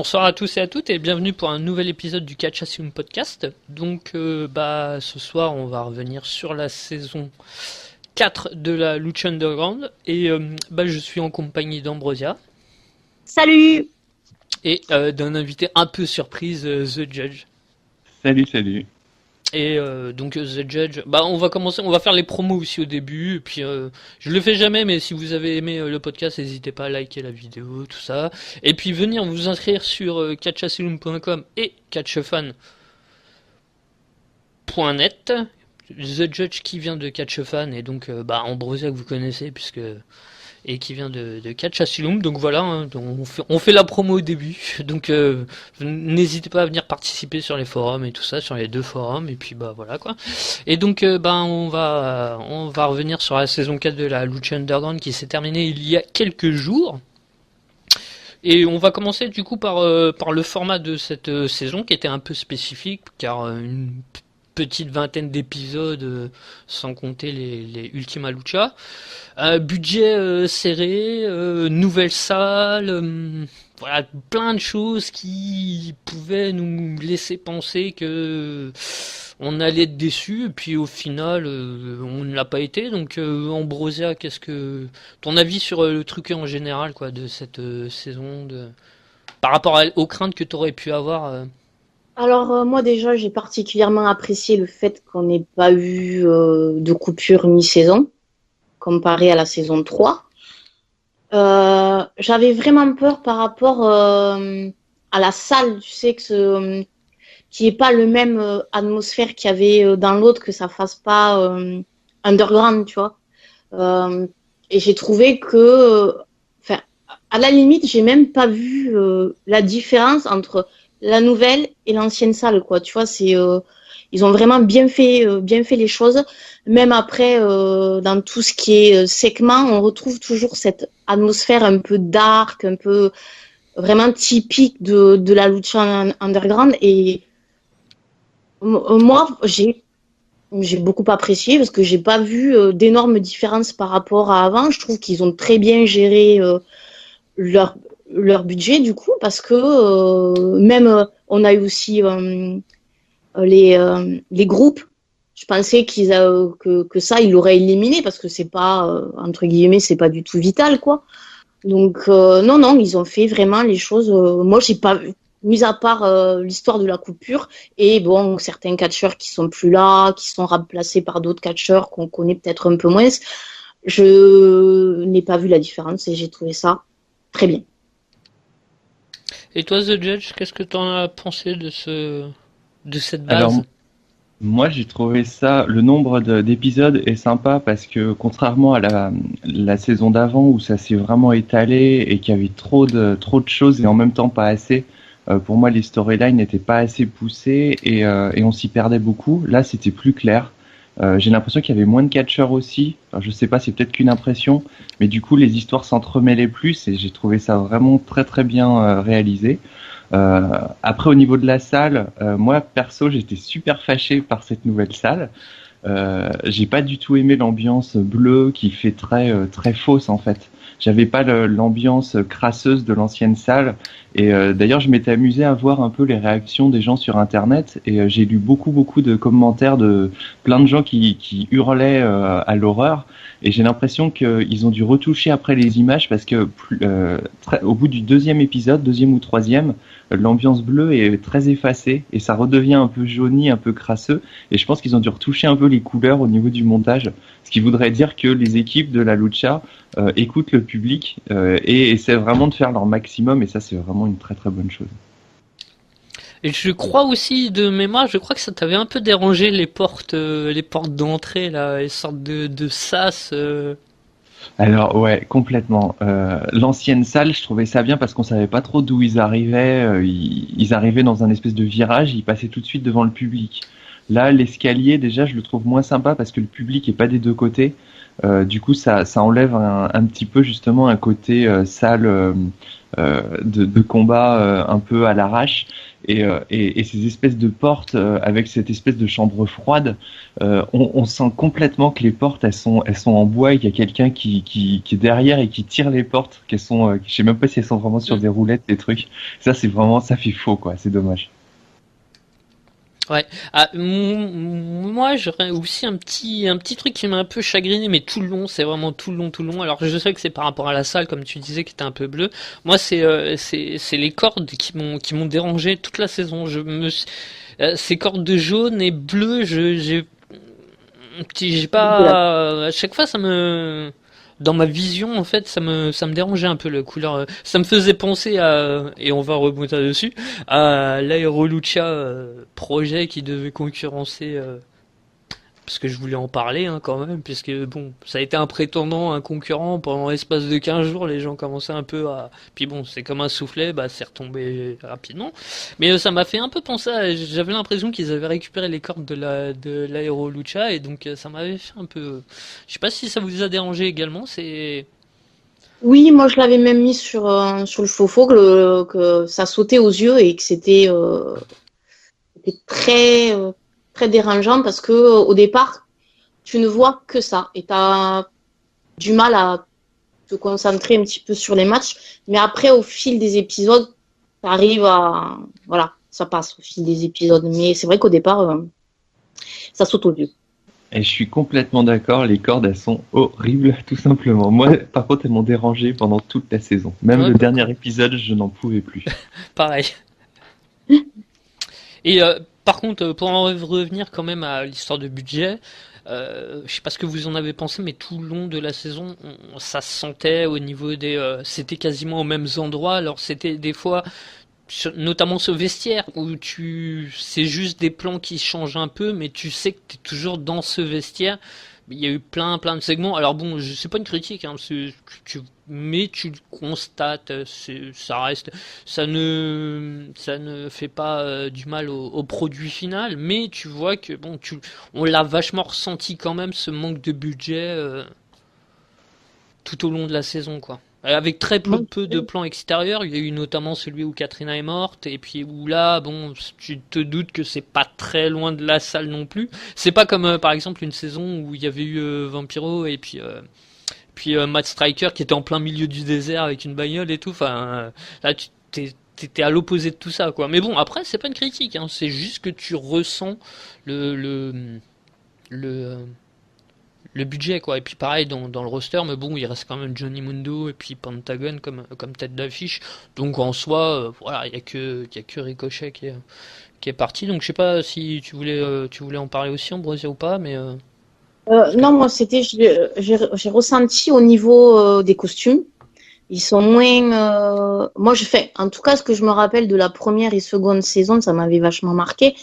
bonsoir à tous et à toutes et bienvenue pour un nouvel épisode du Catch Asylum Podcast. Donc ce soir on va revenir sur la saison 4 de la Lucha Underground et je suis en compagnie d'Ambrosia. Salut. Et d'un invité un peu surprise, The Judge. Salut. Et donc The Judge, on va faire les promos aussi au début, et puis je le fais jamais, mais si vous avez aimé le podcast, n'hésitez pas à liker la vidéo, tout ça, et puis venir vous inscrire sur catchasylum.com et catchfan.net. The Judge qui vient de Catchfan, et donc Ambrosia que vous connaissez, et qui vient de Catch Asylum, donc voilà, hein, donc on fait la promo au début, donc n'hésitez pas à venir participer sur les forums et tout ça, sur les deux forums, et puis voilà quoi. Et donc on va revenir sur la saison 4 de la Lucha Underground qui s'est terminée il y a quelques jours. Et on va commencer du coup par le format de cette saison qui était un peu spécifique, car une petite vingtaine d'épisodes, sans compter les Ultima Lucha. Budget serré, nouvelle salle, voilà, plein de choses qui pouvaient nous laisser penser que on allait être déçus, et puis au final on ne l'a pas été. Donc Ambrosia, qu'est-ce que ton avis sur le truc en général quoi de cette saison par rapport aux craintes que tu aurais pu avoir Alors moi déjà j'ai particulièrement apprécié le fait qu'on n'ait pas eu de coupure mi-saison comparé à la saison 3. J'avais vraiment peur par rapport à la salle, tu sais, qu'il n'y ait pas le même atmosphère qu'il y avait dans l'autre, que ça fasse pas underground, tu vois. Et j'ai trouvé que, à la limite, j'ai même pas vu la différence entre la nouvelle et l'ancienne salle, quoi. Tu vois, ils ont vraiment bien fait les choses. Même après, dans tout ce qui est segment, on retrouve toujours cette atmosphère un peu dark, un peu vraiment typique de la lucha underground. Et moi, j'ai beaucoup apprécié parce que j'ai pas vu d'énormes différences par rapport à avant. Je trouve qu'ils ont très bien géré leur budget du coup, parce que même on a eu aussi les groupes. Je pensais que ça ils l'auraient éliminé parce que c'est pas entre guillemets, c'est pas du tout vital quoi. Donc non, ils ont fait vraiment les choses. Moi j'ai pas vu, mis à part l'histoire de la coupure et bon certains catcheurs qui sont plus là, qui sont remplacés par d'autres catcheurs qu'on connaît peut-être un peu moins. Je n'ai pas vu la différence et j'ai trouvé ça très bien. Et toi The Judge, qu'est-ce que tu en as pensé de cette base? Alors, moi j'ai trouvé ça, le nombre d'épisodes est sympa parce que contrairement à la saison d'avant où ça s'est vraiment étalé et qu'il y avait trop de choses et en même temps pas assez, pour moi les storylines n'étaient pas assez poussées et on s'y perdait beaucoup. Là c'était plus clair. J'ai l'impression qu'il y avait moins de catcheurs aussi. Alors, je sais pas, c'est peut-être qu'une impression, mais du coup les histoires s'entremêlaient plus et j'ai trouvé ça vraiment très très bien réalisé. Après au niveau de la salle, moi perso j'étais super fâché par cette nouvelle salle. J'ai pas du tout aimé l'ambiance bleue qui fait très fausse en fait. J'avais pas l'ambiance crasseuse de l'ancienne salle et d'ailleurs je m'étais amusé à voir un peu les réactions des gens sur internet et j'ai lu beaucoup de commentaires de plein de gens qui hurlaient à l'horreur et j'ai l'impression qu'ils ont dû retoucher après les images parce que au bout du deuxième ou troisième, l'ambiance bleue est très effacée et ça redevient un peu jauni, un peu crasseux et je pense qu'ils ont dû retoucher un peu les couleurs au niveau du montage, ce qui voudrait dire que les équipes de la lucha écoutent le public et essaient vraiment de faire leur maximum et ça c'est vraiment une très très bonne chose. Et je crois aussi de mémoire, je crois que ça t'avait un peu dérangé les portes d'entrée là, les sortes de sas. Alors ouais, complètement. L'ancienne salle, je trouvais ça bien parce qu'on savait pas trop d'où ils arrivaient. Ils arrivaient dans un espèce de virage, ils passaient tout de suite devant le public. Là, l'escalier, déjà, je le trouve moins sympa parce que le public est pas des deux côtés. Du coup, ça enlève un petit peu justement un côté salle de combat un peu à l'arrache. et ces espèces de portes avec cette espèce de chambre froide, on sent complètement que les portes elles sont en bois et qu'il y a quelqu'un qui est derrière et qui tire les portes, qu'elles sont, je sais même pas si elles sont vraiment sur des roulettes, des trucs. Ça c'est vraiment, ça fait faux quoi, c'est dommage. Ouais. Moi, j'aurais aussi un petit truc qui m'a un peu chagriné, mais tout le long, c'est vraiment tout le long, tout le long. Alors, je sais que c'est par rapport à la salle, comme tu disais, qui était un peu bleu. Moi, c'est les cordes qui m'ont dérangé toute la saison. Ces cordes de jaune et bleu, j'ai pas, à chaque fois, dans ma vision, en fait, ça me dérangeait un peu la couleur. Ça me faisait penser et on va rebondir dessus, à l'Aerolucha projet qui devait concurrencer, parce que je voulais en parler hein, quand même, puisque bon, ça a été un prétendant, un concurrent pendant l'espace de 15 jours, les gens commençaient un peu à... Puis bon, c'est comme un soufflet, bah c'est retombé rapidement. Mais ça m'a fait un peu penser j'avais l'impression qu'ils avaient récupéré les cordes de l'Aerolucha, et donc ça m'avait fait un peu... Je sais pas si ça vous a dérangé également, c'est... Oui, moi je l'avais même mis sur le faux que ça sautait aux yeux et que c'était très dérangeant parce que au départ, tu ne vois que ça et tu as du mal à te concentrer un petit peu sur les matchs. Mais après, au fil des épisodes, tu arrives à... Voilà, ça passe au fil des épisodes. Mais c'est vrai qu'au départ, ça saute aux yeux. Et je suis complètement d'accord, les cordes elles sont horribles tout simplement. Moi par contre elles m'ont dérangé pendant toute la saison. Même Ouais, le dernier épisode je n'en pouvais plus. pareil. Et par contre, pour en revenir quand même à l'histoire de budget, je sais pas ce que vous en avez pensé, mais tout le long de la saison, ça se sentait au niveau c'était quasiment aux mêmes endroits. Alors c'était des fois, notamment ce vestiaire où c'est juste des plans qui changent un peu, mais tu sais que t'es toujours dans ce vestiaire. Il y a eu plein de segments. Alors bon, c'est pas une critique, hein, mais tu le constates, ça reste, ça ne fait pas du mal au produit final, mais tu vois que bon, on l'a vachement ressenti quand même ce manque de budget tout au long de la saison, quoi. Avec très peu de plans extérieurs, il y a eu notamment celui où Katrina est morte, et puis où là, bon, tu te doutes que c'est pas très loin de la salle non plus. C'est pas comme par exemple une saison où il y avait eu Vampiro et puis Matt Striker qui était en plein milieu du désert avec une bagnole et tout. Enfin, là, t'étais à l'opposé de tout ça, quoi. Mais bon, après, c'est pas une critique, hein, c'est juste que tu ressens le, le, le, le budget quoi. Et puis pareil dans le roster, mais bon il reste quand même Johnny Mundo et puis Pentagon comme tête d'affiche, donc en soi voilà il y a que Ricochet qui est parti, donc je sais pas si tu voulais en parler aussi Ambrosia ou pas, mais que... Non, moi j'ai ressenti au niveau des costumes. Ils sont moins. Moi, je fais. En tout cas, ce que je me rappelle de la première et seconde saison, ça m'avait vachement marqué.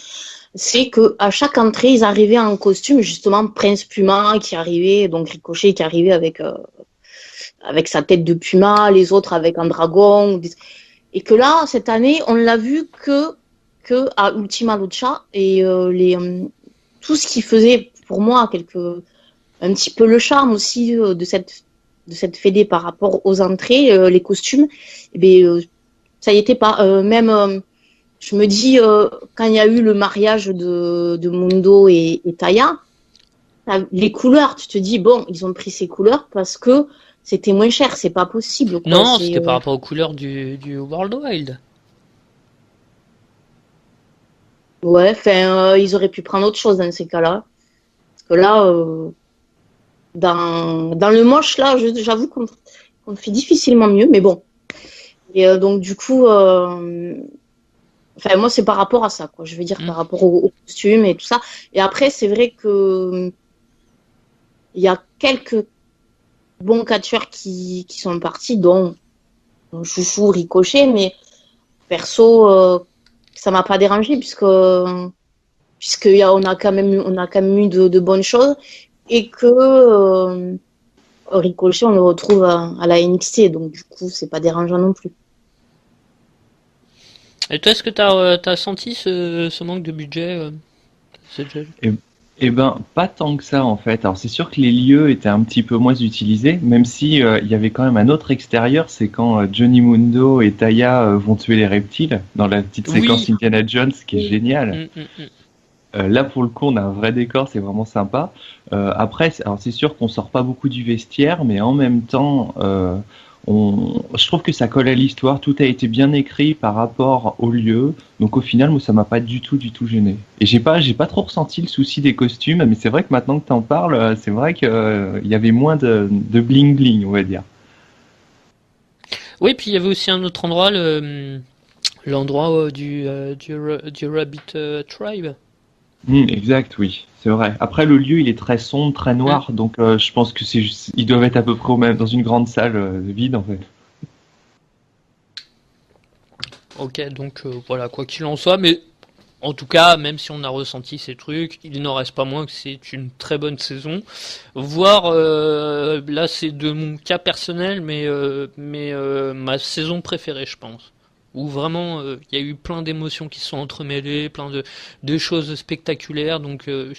C'est que à chaque entrée, ils arrivaient en costume, justement, Prince Puma qui arrivait, donc Ricochet qui arrivait avec sa tête de Puma, les autres avec un dragon. Et que là, cette année, on l'a vu que à Ultima Lucha et tout ce qui faisait pour moi un petit peu le charme aussi de cette fédé par rapport aux entrées, les costumes, eh bien, ça y était pas. Même, je me dis, quand il y a eu le mariage de Mundo et Taya, les couleurs, tu te dis, bon, ils ont pris ces couleurs parce que c'était moins cher, c'est pas possible. Quoi. Non, c'était par rapport aux couleurs du World Wild. Ouais, enfin, ils auraient pu prendre autre chose dans ces cas-là. Parce que là, dans le moche, là, j'avoue qu'on fait difficilement mieux, mais bon. Et donc, du coup, enfin, moi, c'est par rapport à ça, quoi. Je veux dire, par rapport au costume et tout ça. Et après, c'est vrai que il y a quelques bons catcheurs qui sont partis, dont Chouchou, Ricochet, mais perso, ça m'a pas dérangé on a quand même eu de bonnes choses et que Ricochet, on le retrouve à la NXT, donc du coup, c'est pas dérangeant non plus. Et toi, est-ce que t'as senti ce manque de budget Eh ben, pas tant que ça en fait. Alors c'est sûr que les lieux étaient un petit peu moins utilisés, même si il y avait quand même un autre extérieur, c'est quand Johnny Mundo et Taya vont tuer les reptiles dans la petite séquence Oui. Indiana Jones qui est géniale. Mm. Là pour le coup, on a un vrai décor, c'est vraiment sympa. Après, alors c'est sûr qu'on sort pas beaucoup du vestiaire, mais en même temps, je trouve que ça colle à l'histoire. Tout a été bien écrit par rapport au lieu. Donc au final, moi, ça m'a pas du tout gêné. Et j'ai pas trop ressenti le souci des costumes, mais c'est vrai que maintenant que t'en parles, c'est vrai que il y avait moins de bling bling, on va dire. Oui, puis il y avait aussi un autre endroit, l'endroit du Rabbit Tribe. Exact, oui, c'est vrai. Après, le lieu, il est très sombre, très Mm. noir, donc je pense que ils doivent être à peu près au même, dans une grande salle vide, en fait. Ok, donc voilà, quoi qu'il en soit, mais en tout cas, même si on a ressenti ces trucs, il n'en reste pas moins que c'est une très bonne saison. Voire, là c'est de mon cas personnel, mais ma saison préférée, je pense. Où vraiment, il y a eu plein d'émotions qui se sont entremêlées, plein de choses spectaculaires. Donc, je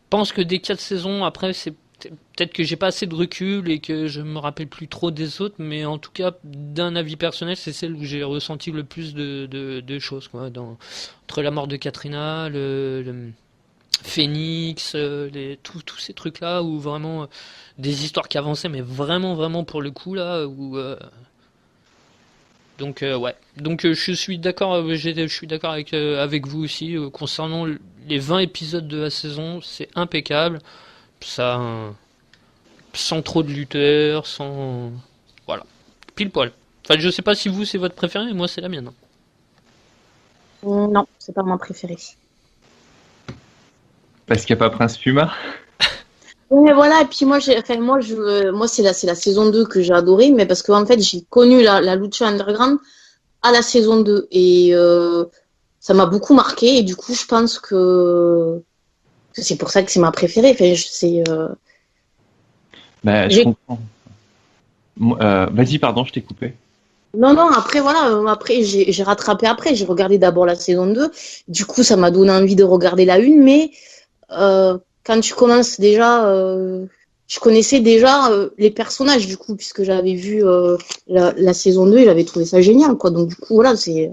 pense que des 4 saisons, après, c'est peut-être que j'ai pas assez de recul et que je me rappelle plus trop des autres, mais en tout cas, d'un avis personnel, c'est celle où j'ai ressenti le plus de choses, quoi. Entre la mort de Katrina, le Phoenix, tous ces trucs-là, où vraiment des histoires qui avançaient, mais vraiment, vraiment pour le coup, là, où. Donc ouais, donc je suis d'accord, je suis d'accord avec vous aussi concernant les 20 épisodes de la saison, c'est impeccable, ça sans trop de lutteurs, sans voilà, pile poil. Enfin, je sais pas si vous c'est votre préféré, mais moi c'est la mienne. Non, c'est pas mon préféré. Parce qu'il n'y a pas Prince Puma. Ouais, voilà, et puis moi, moi c'est la saison 2 que j'ai adoré, mais parce qu'en fait, j'ai connu la Lucha Underground à la saison 2 et ça m'a beaucoup marqué, et du coup, je pense que c'est pour ça que c'est ma préférée. Enfin, Bah, je j'ai comprends. Vas-y, pardon, je t'ai coupé. Non, non, après, voilà, après, j'ai rattrapé après. J'ai regardé d'abord la saison 2. Du coup, ça m'a donné envie de regarder la une, mais quand tu commences déjà, je connaissais déjà les personnages, du coup, puisque j'avais vu la saison 2 et j'avais trouvé ça génial, quoi. Donc, du coup, voilà, c'est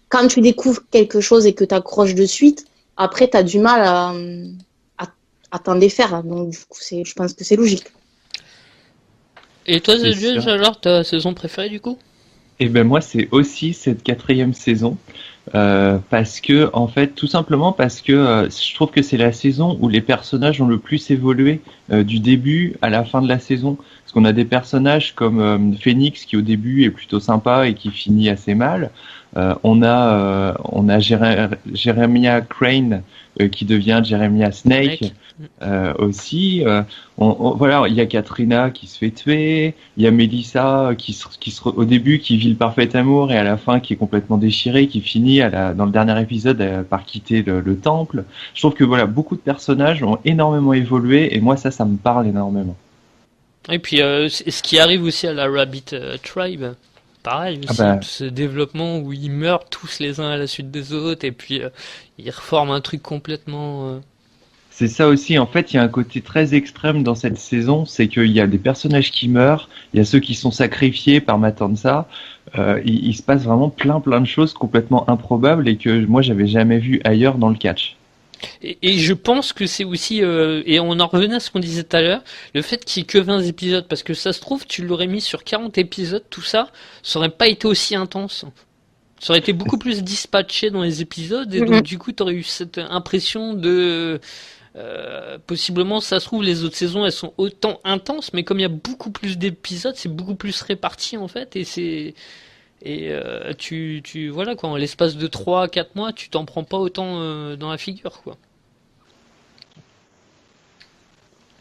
quand tu découvres quelque chose et que tu accroches de suite, après, tu as du mal à, à t'en défaire. Donc, du coup, je pense que c'est logique. Et toi, C'est Judge, sûr. alors ta saison préférée du coup? Et ben moi, c'est aussi cette quatrième saison. Parce que, en fait, tout simplement parce que je trouve que c'est la saison où les personnages ont le plus évolué du début à la fin de la saison. Parce qu'on a des personnages comme Phoenix qui au début est plutôt sympa et qui finit assez mal. On a Jeremiah Crane qui devient Jeremiah Snake Mec. aussi. Voilà, il y a Katrina qui se fait tuer, il y a Melissa au début qui vit le parfait amour et à la fin qui est complètement déchirée, qui finit dans le dernier épisode par quitter le temple. Je trouve que voilà, beaucoup de personnages ont énormément évolué et moi ça me parle énormément. Et puis ce qui arrive aussi à la Rabbit Tribe, pareil Ah aussi, bah, tout ce développement où ils meurent tous les uns à la suite des autres et puis ils reforment un truc complètement. c'est ça aussi, en fait, il y a un côté très extrême dans cette saison, c'est qu'il y a des personnages qui meurent, il y a ceux qui sont sacrifiés par Matanza, il se passe vraiment plein de choses complètement improbables et que moi j'avais jamais vu ailleurs dans le catch. Et je pense que c'est aussi, et on en revenait à ce qu'on disait tout à l'heure, le fait qu'il y ait que 20 épisodes, parce que ça se trouve, tu l'aurais mis sur 40 épisodes, tout ça, ça aurait pas été aussi intense. Ça aurait été beaucoup plus dispatché dans les épisodes, et donc Mhm. du coup, tu aurais eu cette impression de... possiblement, ça se trouve, les autres saisons, elles sont autant intenses, mais comme il y a beaucoup plus d'épisodes, c'est beaucoup plus réparti en fait, et c'est... Et voilà quoi, en l'espace de 3 4 mois, tu t'en prends pas autant dans la figure quoi.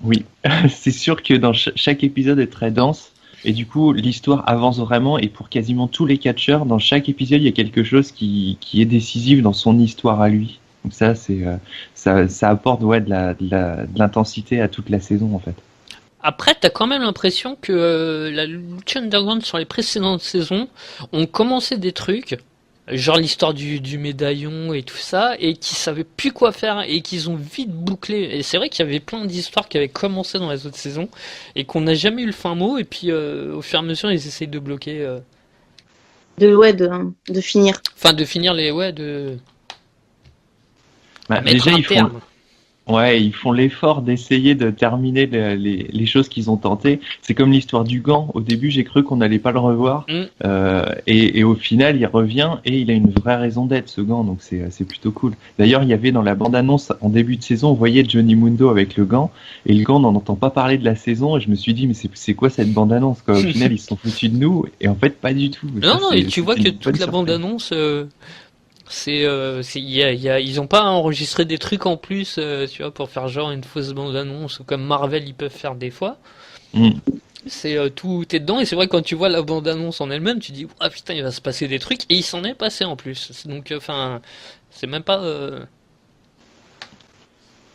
Oui, c'est sûr que dans chaque épisode est très dense et du coup l'histoire avance vraiment et pour quasiment tous les catcheurs, dans chaque épisode il y a quelque chose qui est décisif dans son histoire à lui. Donc ça apporte ouais de l'intensité à toute la saison en fait. Après, t'as quand même l'impression que la Lucha Underground sur les précédentes saisons ont commencé des trucs, genre l'histoire du médaillon et tout ça, et qui savaient plus quoi faire, et qu'ils ont vite bouclé. Et c'est vrai qu'il y avait plein d'histoires qui avaient commencé dans les autres saisons, et qu'on n'a jamais eu le fin mot, et puis au fur et à mesure, ils essayent de bloquer, De finir. enfin de finir les, ouais, de Bah, mettre déjà, un ils font, terme. ouais, ils font l'effort d'essayer de terminer les choses qu'ils ont tentées. C'est comme l'histoire du gant. Au début, j'ai cru qu'on n'allait pas le revoir. Mm. Et au final, il revient et il a une vraie raison d'être, ce gant. Donc, c'est plutôt cool. D'ailleurs, il y avait dans la bande-annonce, en début de saison, on voyait Johnny Mundo avec le gant. Et le gant, on n'en entend pas parler de la saison. Et je me suis dit, mais c'est quoi cette bande-annonce, quoi? Au final, ils se sont foutus de nous. Et en fait, pas du tout. Et ça, Non, non, et tu vois c'était que une bonne toute la surprise. bande-annonce, ils ont pas enregistré des trucs en plus, tu vois, pour faire genre une fausse bande-annonce, comme Marvel ils peuvent faire des fois. Mm. C'est tout est dedans, et c'est vrai que quand tu vois la bande-annonce en elle-même, tu dis, ah putain, il va se passer des trucs, et il s'en est passé en plus. Donc, enfin, c'est même pas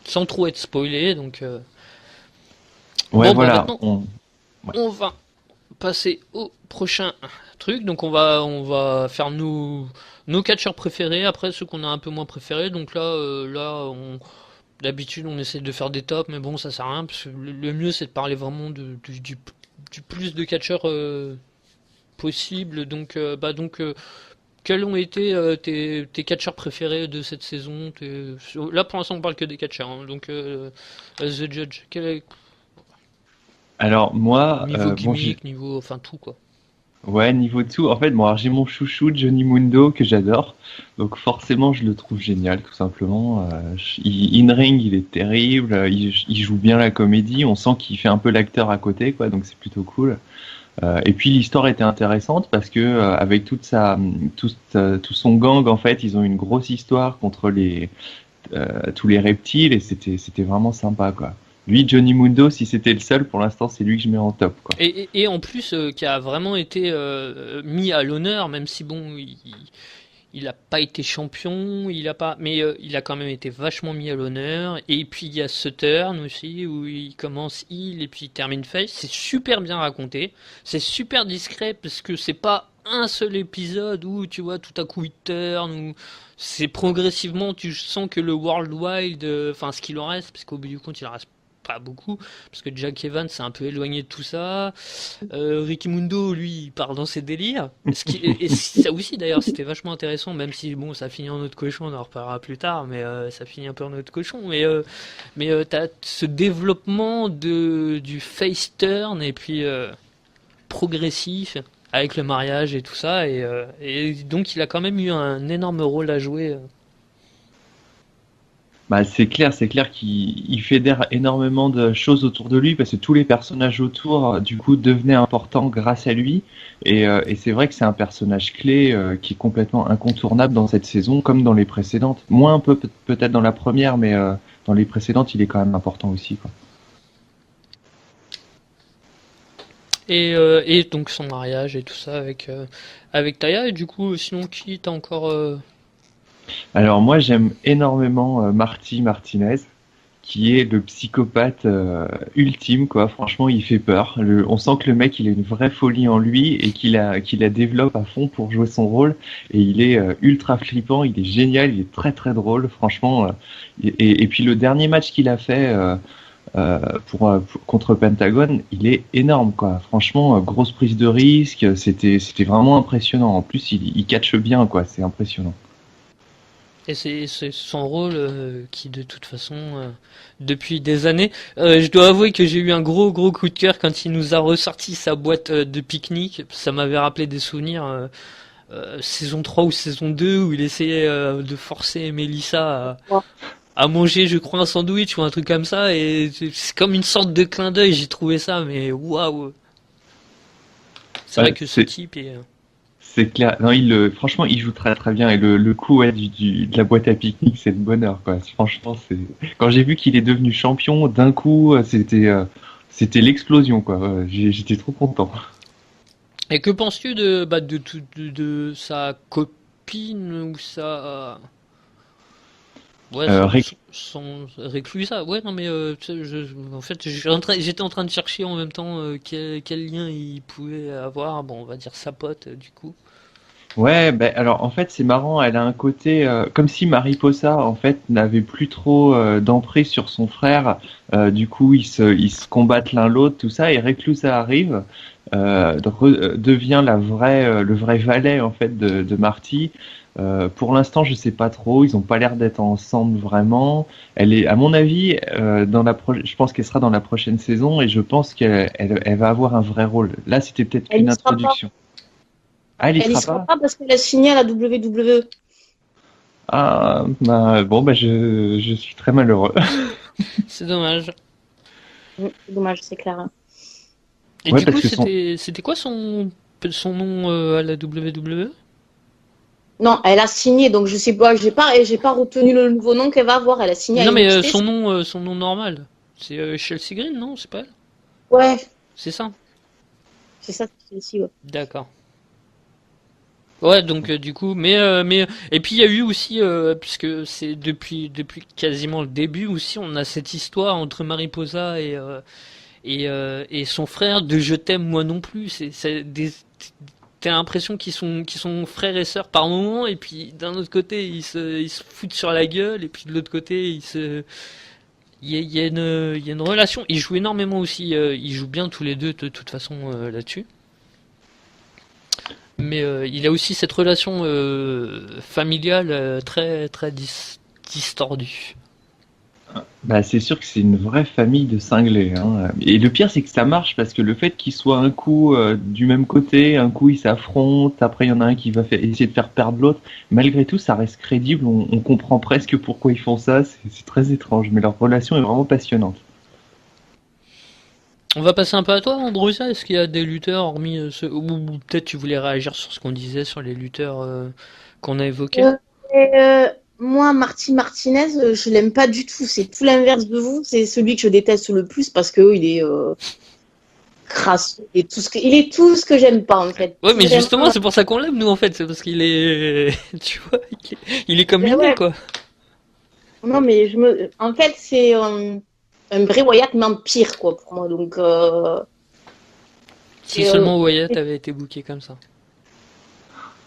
sans trop être spoilé, donc. Ouais, Bon, bah voilà. maintenant, Ouais. on va passer au prochain truc. Donc on va faire nos catcheurs préférés, après ceux qu'on a un peu moins préférés. Donc là, d'habitude on essaie de faire des tops, mais bon ça sert à rien parce que le mieux c'est de parler vraiment du plus de catcheurs possible. Donc quels ont été tes catcheurs préférés de cette saison? Là pour l'instant on parle que des catcheurs, hein. Donc as the judge, Alors, moi, niveau bon, gimmick, niveau enfin tout quoi. ouais, niveau tout, en fait, bon, alors j'ai mon chouchou Johnny Mundo que j'adore, donc forcément je le trouve génial, tout simplement. In-ring, il est terrible, il joue bien la comédie, on sent qu'il fait un peu l'acteur à côté, quoi, donc c'est plutôt cool. Et puis l'histoire était intéressante parce que avec tout son gang, en fait, ils ont une grosse histoire contre tous les reptiles et c'était vraiment sympa, quoi. Lui, Johnny Mundo, si c'était le seul, pour l'instant, c'est lui que je mets en top, quoi. Et en plus, qui a vraiment été mis à l'honneur, même si bon, il a pas été champion, il a pas, mais il a quand même été vachement mis à l'honneur. Et puis il y a Southern aussi, où il commence heel et puis il termine face. C'est super bien raconté, c'est super discret parce que c'est pas un seul épisode où tu vois tout à coup il turn, ou c'est progressivement, tu sens que le World Wild, enfin ce qu'il en reste, parce qu'au bout du compte il en reste pas beaucoup, parce que Jack Evans s'est un peu éloigné de tout ça. Ricky Mundo, lui, il part dans ses délires. Et ça aussi, d'ailleurs, c'était vachement intéressant, même si, bon, ça finit en autre cochon, on en reparlera plus tard, mais ça finit un peu en autre cochon. Mais t'as ce développement du face turn, et puis progressif, avec le mariage et tout ça, et donc il a quand même eu un énorme rôle à jouer. Bah, c'est clair qu'il fédère énormément de choses autour de lui parce que tous les personnages autour, du coup, devenaient importants grâce à lui. Et c'est vrai que c'est un personnage clé qui est complètement incontournable dans cette saison, comme dans les précédentes. Moins un peu peut-être dans la première, mais dans les précédentes, il est quand même important aussi, quoi. Et donc son mariage et tout ça avec Taya, et du coup, sinon, qui t'a encore. Alors moi, j'aime énormément Marty Martinez, qui est le psychopathe ultime, quoi. Franchement, il fait peur. On sent que le mec, il a une vraie folie en lui et qu'il la développe à fond pour jouer son rôle. Et il est ultra flippant, il est génial, il est très très drôle, franchement. Et puis le dernier match qu'il a fait contre Pentagon, il est énorme, quoi. Franchement, grosse prise de risque, c'était vraiment impressionnant. En plus, il catche bien, quoi. C'est impressionnant. Et c'est son rôle qui, de toute façon, depuis des années, je dois avouer que j'ai eu un gros coup de cœur quand il nous a ressorti sa boîte de pique-nique. Ça m'avait rappelé des souvenirs saison 3 ou saison 2 où il essayait de forcer Mélissa à manger, je crois, un sandwich ou un truc comme ça. Et c'est comme une sorte de clin d'œil, j'ai trouvé ça, mais waouh! C'est vrai Ouais, que ce type est. c'est clair. Non, franchement, il joue très très bien. Et le coup ouais, de la boîte à pique-nique, c'est le bonheur, quoi. Franchement, quand j'ai vu qu'il est devenu champion, d'un coup, c'était l'explosion, quoi. J'étais trop content. Et que penses-tu de sa copine ou sa. Ouais, Euh, Rick- son reclusa. Ouais, non, mais tu sais, en fait, j'étais en train de chercher en même temps quel lien il pouvait avoir. Bon, on va dire sa pote, du coup. Ouais, ben alors en fait c'est marrant, elle a un côté comme si Mariposa en fait n'avait plus trop d'emprise sur son frère. Du coup ils se combattent l'un l'autre, tout ça, et Reclusa arrive, devient le vrai valet en fait de Marty. Pour l'instant je sais pas trop, ils ont pas l'air d'être ensemble vraiment. Elle est, à mon avis, je pense qu'elle sera dans la prochaine saison et je pense qu'elle va avoir un vrai rôle. Là c'était peut-être Elle qu'une n'y sera pas. introduction. Ah, elle y Elle n'y sera sera pas? pas parce qu'elle a signé à la WWE. Ah, bah, bon, bah, je suis très malheureux. C'est dommage. C'est dommage, c'est clair. Hein. Et Ouais, du parce coup, que c'était quoi son nom à la WWE? Non, elle a signé, donc je sais pas, j'ai pas retenu le nouveau nom qu'elle va avoir. Elle a signé à Non, mais NXT. son nom normal. C'est Chelsea Green, non? C'est pas elle? Ouais, C'est ça? c'est ça, c'est ici, ouais. D'accord. Ouais, donc du coup, et puis il y a eu aussi, puisque c'est depuis quasiment le début aussi, on a cette histoire entre Mariposa et son frère de Je t'aime moi non plus. T'as l'impression qu'ils sont frères et sœurs par moment, et puis d'un autre côté ils se foutent sur la gueule, et puis de l'autre côté il y a une relation. Ils jouent énormément aussi, ils jouent bien tous les deux de toute façon là-dessus. Mais il a aussi cette relation familiale distordue. bah, c'est sûr que c'est une vraie famille de cinglés, hein. Et le pire, c'est que ça marche parce que le fait qu'ils soient un coup du même côté, un coup ils s'affrontent, après il y en a un qui va essayer de faire perdre l'autre, malgré tout, ça reste crédible, on comprend presque pourquoi ils font ça, c'est très étrange, mais leur relation est vraiment passionnante. On va passer un peu à toi, Androusia. Est-ce qu'il y a des lutteurs, hormis ceux... ou peut-être tu voulais réagir sur ce qu'on disait sur les lutteurs qu'on a évoqués? Euh, Moi, Marty Martinez, je l'aime pas du tout. C'est tout l'inverse de vous. C'est celui que je déteste le plus parce que il est crasse. Il est tout ce que j'aime pas en fait. Ouais, mais justement, Vraiment. c'est pour ça qu'on l'aime, nous, en fait. C'est parce qu'il est... tu vois, il est comme Ben il est, ouais. quoi. Non, mais en fait, c'est un Bray Wyatt, mais en pire, quoi, pour moi. Donc, Si et, seulement Wyatt avait été booké comme ça.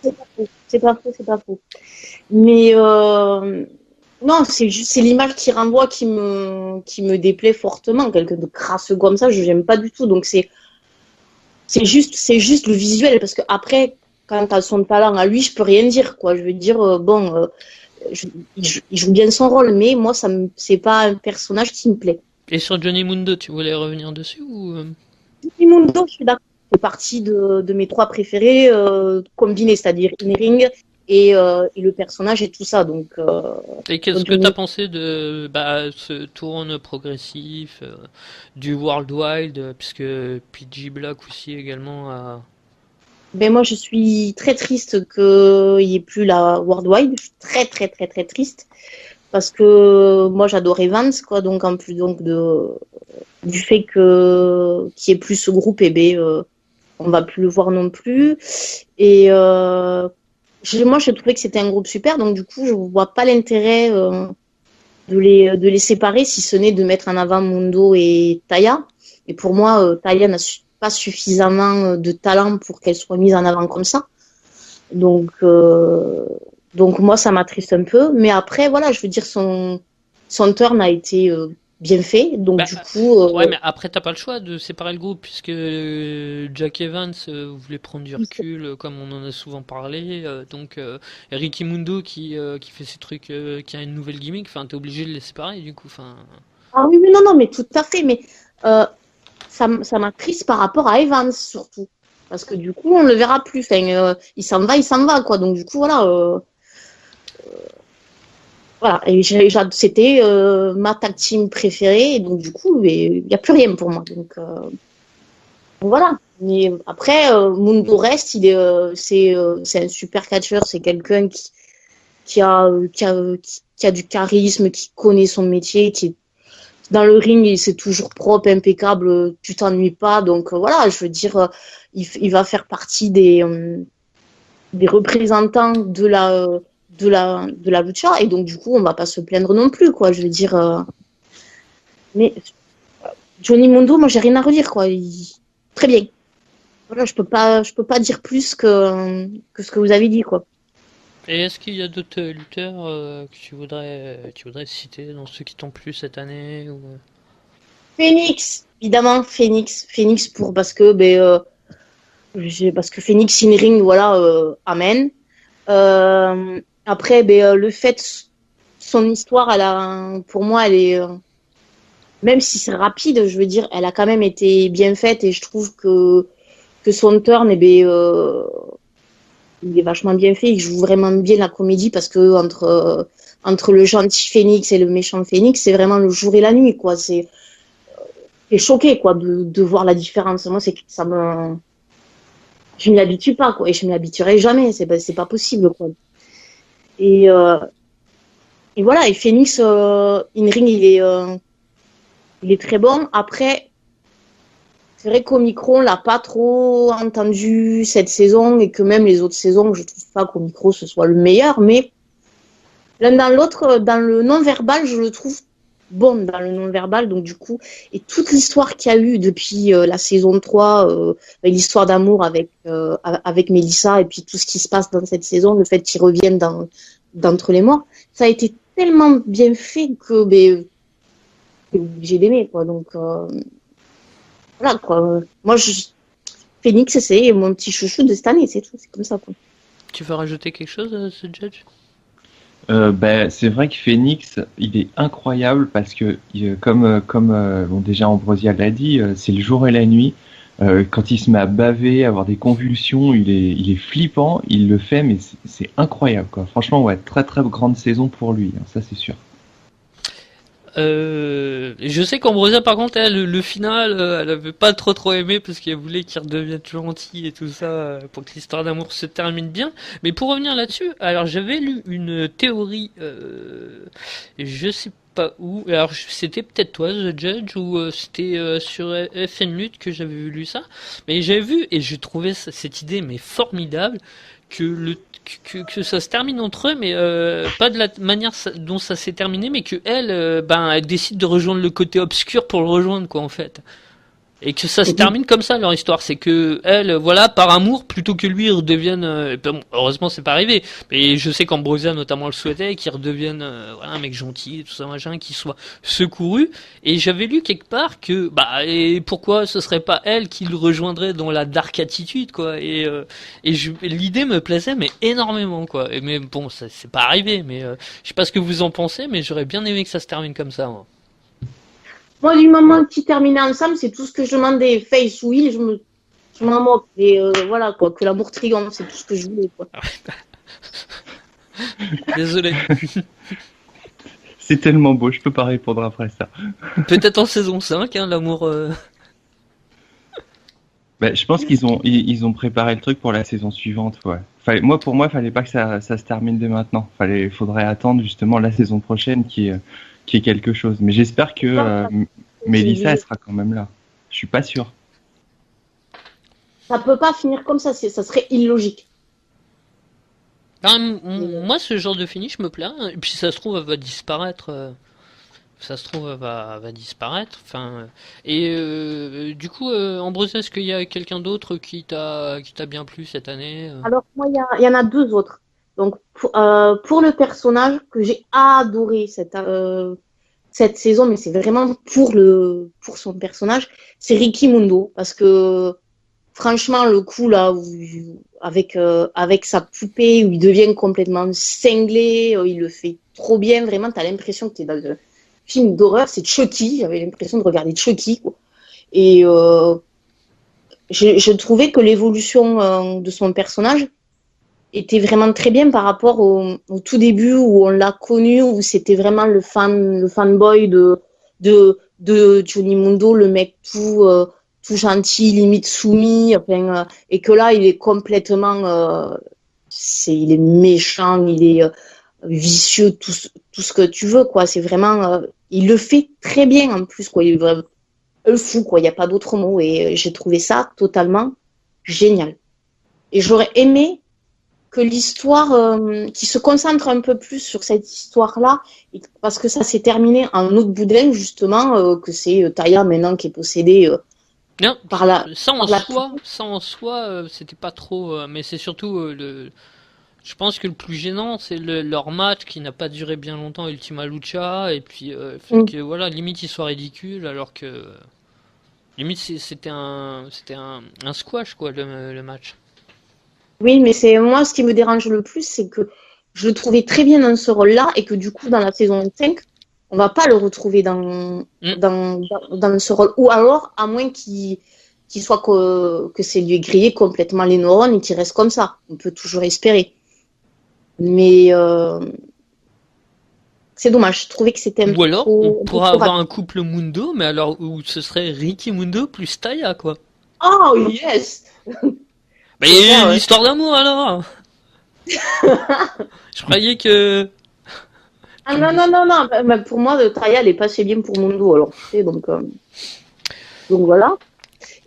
c'est pas faux. C'est pas faux, c'est pas faux. Mais non, c'est l'image qui renvoie qui me déplaît fortement. Quelqu'un de crasseux comme ça, je n'aime pas du tout. Donc c'est juste le visuel parce que après, quant à son talent à lui, je peux rien dire quoi. Je veux dire bon, il joue bien son rôle, mais moi c'est pas un personnage qui me plaît. Et sur Johnny Mundo, tu voulais revenir dessus ou... Mundo, je suis d'accord. C'est partie de mes trois préférés combinés, c'est-à-dire in-ring et le personnage et tout ça. Donc, Et qu'est-ce que t'as pensé de ce tourne progressif du World Wide, puisque PG Black aussi également a... ben moi, je suis très triste qu'il n'y ait plus la Worldwide. Je suis très, très, très, très triste. Parce que moi, j'adorais Vance, quoi. Donc, en plus du fait qu'il n'y ait plus ce groupe, eh ben, on va plus le voir non plus. Et moi, j'ai trouvé que c'était un groupe super. Donc, du coup, je ne vois pas l'intérêt de les séparer, si ce n'est de mettre en avant Mundo et Taya. Et pour moi, Taya n'a pas suffisamment de talent pour qu'elle soit mise en avant comme ça. Donc, moi, ça m'attriste un peu. Mais après, voilà, je veux dire, son turn a été bien fait. Donc, du coup. Ouais, mais après, t'as pas le choix de séparer le groupe, puisque Jack Evans voulait prendre du recul, comme on en a souvent parlé. Donc, Ricky Mundo qui fait ses trucs, qui a une nouvelle gimmick, enfin, t'es obligé de les séparer, du coup. Enfin... Ah oui, oui, non, non, mais tout à fait. Mais ça m'attriste par rapport à Evans, surtout. Parce que du coup, on ne le verra plus. Enfin, il s'en va, quoi. Donc, du coup, voilà. Voilà. Et c'était ma tag team préférée. Et donc, du coup, il n'y a plus rien pour moi. Donc, voilà. Mais après, Mundo reste, c'est un super catcheur. C'est quelqu'un qui a du charisme, qui connaît son métier, qui est dans le ring, c'est toujours propre, impeccable, tu t'ennuies pas. Donc voilà, je veux dire, il va faire partie des représentants de la lucha. Et donc du coup, on va pas se plaindre non plus, quoi. Je veux dire, mais Johnny Mundo, moi j'ai rien à redire, quoi. Très bien. Voilà, je peux pas dire plus que ce que vous avez dit, quoi. Et est-ce qu'il y a d'autres lutteurs que tu voudrais citer dans ceux qui t'ont plu cette année ou... Phoenix, évidemment, Phoenix parce que Phoenix in ring, voilà, amen. Après, le fait, son histoire, pour moi, elle est, même si c'est rapide, je veux dire, elle a quand même été bien faite et je trouve que son turn, il est vachement bien fait. Il joue vraiment bien la comédie parce que entre le gentil Phoenix et le méchant Phoenix, c'est vraiment le jour et la nuit, quoi. C'est choqué, quoi, de voir la différence. Moi, je ne m'habitue pas, quoi, et je ne m'habituerai jamais. C'est pas possible, quoi. Et, euh, et voilà. Et Phoenix, in-ring, il est très bon. Après, c'est vrai qu'au micro, on l'a pas trop entendu cette saison et que même les autres saisons, je trouve pas qu'au micro ce soit le meilleur, mais l'un dans l'autre, dans le non-verbal, je le trouve bon dans le non-verbal. Donc du coup, et toute l'histoire qu'il y a eu depuis la saison 3, l'histoire d'amour avec Mélissa et puis tout ce qui se passe dans cette saison, le fait qu'ils reviennent d'entre les morts, ça a été tellement bien fait que j'ai d'aimer, quoi. Donc voilà, quoi. Phoenix, c'est mon petit chouchou de cette année, c'est tout, c'est comme ça, quoi. Tu veux rajouter quelque chose à ce Judge? C'est vrai que Phoenix, il est incroyable parce que bon, déjà Ambrosia l'a dit, c'est le jour et la nuit. Quand il se met à baver, à avoir des convulsions, il est flippant, il le fait, mais c'est incroyable, quoi. Franchement, ouais, très très grande saison pour lui, hein, ça c'est sûr. Je sais qu'Ambrosia, par contre, elle, le final, elle avait pas trop aimé parce qu'elle voulait qu'il redevienne gentil et tout ça pour que l'histoire d'amour se termine bien. Mais pour revenir là-dessus, alors j'avais lu une théorie, je sais pas où. Alors c'était peut-être toi, The Judge, ou c'était sur FN Lutte que j'avais lu ça. Mais j'avais vu et j'ai trouvé cette idée mais formidable que que ça se termine entre eux, mais pas de la manière dont ça s'est terminé, mais que elle, elle décide de rejoindre le côté obscur pour le rejoindre, quoi, en fait. Et que ça se termine comme ça, leur histoire. C'est que elle, voilà, par amour, plutôt que lui, redevienne... bon, heureusement, c'est pas arrivé. Mais je sais qu'Ambrosia, notamment, le souhaitait, qu'il redevienne voilà, un mec gentil, tout ça, machin, qu'il soit secouru. Et j'avais lu quelque part que... et pourquoi ce serait pas elle qui le rejoindrait dans la dark attitude, quoi. L'idée me plaisait, mais énormément, quoi. Mais bon, ça c'est pas arrivé. Mais je sais pas ce que vous en pensez, mais j'aurais bien aimé que ça se termine comme ça, moi. Moi, du moment qu'ils terminaient ensemble, c'est tout ce que je demandais. Face ou Will, je m'en moque. Et voilà, quoi, que l'amour triomphe, c'est tout ce que je voulais, quoi. Désolé. C'est tellement beau, je peux pas répondre après ça. Peut-être en saison 5, hein, l'amour... Je pense ils ont préparé le truc pour la saison suivante, ouais. Pour moi, fallait pas que ça se termine dès maintenant. Faudrait attendre justement la saison prochaine qui est quelque chose. Mais j'espère que Mélissa, elle sera quand même là. Je suis pas sûr. Ça peut pas finir comme ça, ça serait illogique. Moi, ce genre de finish me plaît. Hein. Et puis, ça se trouve, elle va disparaître. Ça se trouve, elle va disparaître. Enfin, et du coup, Ambrosia, est-ce qu'il y a quelqu'un d'autre qui t'a bien plu cette année? Alors, moi, il y en a deux autres. Donc, pour le personnage que j'ai adoré cette saison, mais c'est vraiment pour son personnage, c'est Ricky Mundo. Parce que, franchement, le coup, là, avec sa poupée, où il devient complètement cinglé, il le fait trop bien. Vraiment, t'as l'impression que t'es dans un film d'horreur. C'est Chucky. J'avais l'impression de regarder Chucky, quoi. Et je trouvais que l'évolution de son personnage était vraiment très bien par rapport au tout début où on l'a connu, où c'était vraiment le fanboy de Johnny Mundo, le mec tout gentil, limite soumis, enfin, et que là, il est complètement, il est méchant, il est vicieux, tout ce que tu veux, quoi. C'est vraiment, il le fait très bien en plus, quoi. Il est vraiment un fou, quoi. Il n'y a pas d'autre mot. Et j'ai trouvé ça totalement génial. Et j'aurais aimé que l'histoire, qui se concentre un peu plus sur cette histoire-là, parce que ça s'est terminé en autre boudin, justement, que c'est Taya maintenant qui est possédée Non, par la, ça en par la soi, poupée. c'était pas trop. Mais c'est surtout je pense que le plus gênant, c'est leur match qui n'a pas duré bien longtemps, Ultima Lucha, et puis le fait Mm. que voilà, limite il soit ridicule, alors que limite c'était un squash quoi le match. Oui, mais c'est moi ce qui me dérange le plus, c'est que je le trouvais très bien dans ce rôle-là et que du coup, dans la saison 5, on va pas le retrouver Mm. dans ce rôle. Ou alors, à moins qu'il soit que c'est lui grillé complètement les neurones et qu'il reste comme ça. On peut toujours espérer. Mais c'est dommage. Je trouvais que c'était Ou alors, on un peu pourra trop avoir rapide. un couple Mundo, mais alors où ce serait Ricky Mundo plus Taya quoi. Oh, yes! Mais C'est clair, ouais. l'histoire d'amour alors. Je croyais que Ah tu me non, non, dis. non, non. Bah, pour moi, Taya, elle est pas assez bien pour Mondo. Alors, tu sais, donc voilà.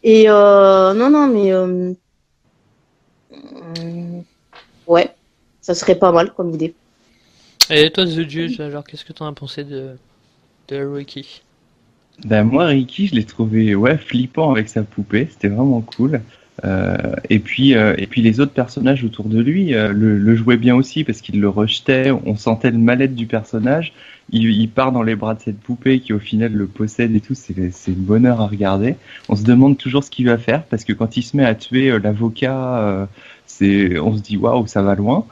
Et non, non, mais ouais, ça serait pas mal comme idée. Et toi, The Judge, alors qu'est-ce que t'en as pensé de Ricky? Ben moi, Ricky, je l'ai trouvé ouais flippant avec sa poupée, c'était vraiment cool. Et puis les autres personnages autour de lui le jouaient bien aussi parce qu'il le rejetait, on sentait le mal-être du personnage. Il part dans les bras de cette poupée qui au final le possède et tout, c'est le bonheur à regarder. On se demande toujours ce qu'il va faire parce que quand il se met à tuer l'avocat, on se dit waouh, ça va loin.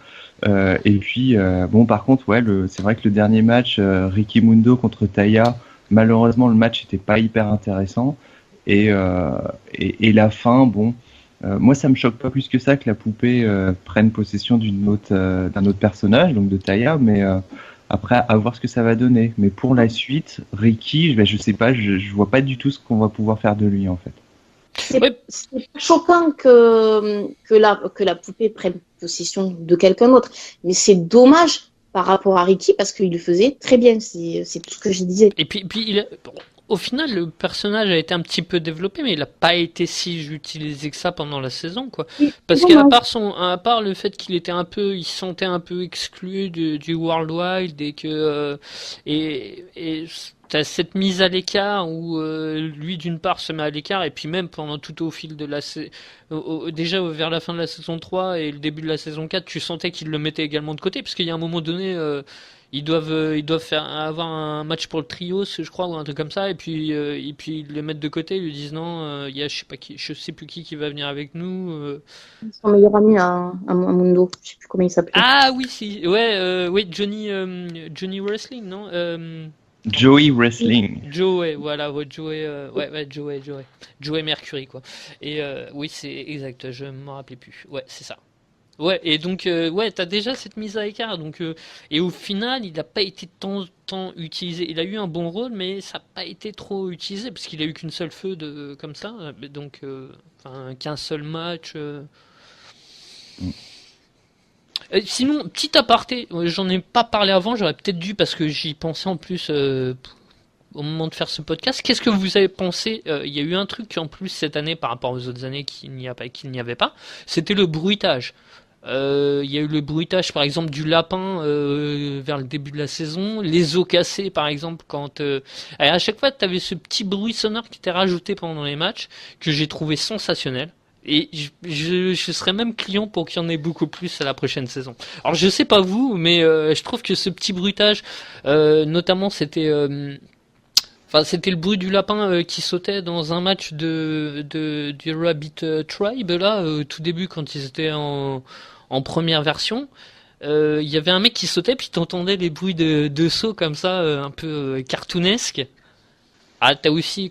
Et puis bon, par contre, ouais, c'est vrai que le dernier match, Ricky Mundo contre Taya, malheureusement le match était pas hyper intéressant. Et, euh, et la fin, bon, moi ça me choque pas plus que ça que la poupée prenne possession d'un autre personnage, donc de Taya, mais après à voir ce que ça va donner. Mais pour la suite, Ricky, je sais pas, je vois pas du tout ce qu'on va pouvoir faire de lui en fait. Ouais, C'est pas choquant que la poupée prenne possession de quelqu'un d'autre, mais c'est dommage par rapport à Ricky parce qu'il le faisait très bien. C'est tout ce que je disais. et puis bon, au final, le personnage a été un petit peu développé, mais il a pas été si utilisé que ça pendant la saison, quoi. Oui, c'est Parce qu'à dommage. part à part le fait qu'il était il se sentait un peu exclu du Worldwide et et t'as cette mise à l'écart où lui d'une part se met à l'écart et puis même pendant tout au fil de déjà vers la fin de la saison 3 et le début de la saison 4 tu sentais qu'il le mettait également de côté parce qu'il y a un moment donné ils doivent avoir un match pour le trio, je crois, ou un truc comme ça, et puis ils le mettent de côté, ils lui disent non, il y a je sais plus qui va venir avec nous. Son meilleur ami à Mundo, je sais plus comment il s'appelait. Ah oui, si, ouais, oui, Johnny Wrestling, non Joey Wrestling. Joey, voilà, ouais, Joey Mercury, quoi. Et oui, c'est exact, je m'en rappelais plus. Ouais, c'est ça. Ouais, et donc, ouais, t'as déjà cette mise à l'écart. Donc, et au final, il n'a pas été tant utilisé. Il a eu un bon rôle, mais ça n'a pas été trop utilisé, parce qu'il a eu qu'une seule feu comme ça. Donc, enfin, qu'un seul match. Sinon, petit aparté, j'en ai pas parlé avant, j'aurais peut-être dû, parce que j'y pensais en plus au moment de faire ce podcast. Qu'est-ce que vous avez pensé Il y a eu un truc en plus cette année par rapport aux autres années qu'il n'y avait pas, c'était le bruitage. Il y a eu le bruitage par exemple du lapin vers le début de la saison, les os cassés par exemple et à chaque fois tu avais ce petit bruit sonore qui était rajouté pendant les matchs que j'ai trouvé sensationnel. Et je serais même client pour qu'il y en ait beaucoup plus à la prochaine saison. Alors je sais pas vous, mais je trouve que ce petit bruitage, notamment c'était le bruit du lapin qui sautait dans un match du Rabbit Tribe, là, tout début, quand ils étaient en première version. Il y avait un mec qui sautait, puis t'entendais les bruits de saut comme ça, un peu cartoonesque. Ah, t'as aussi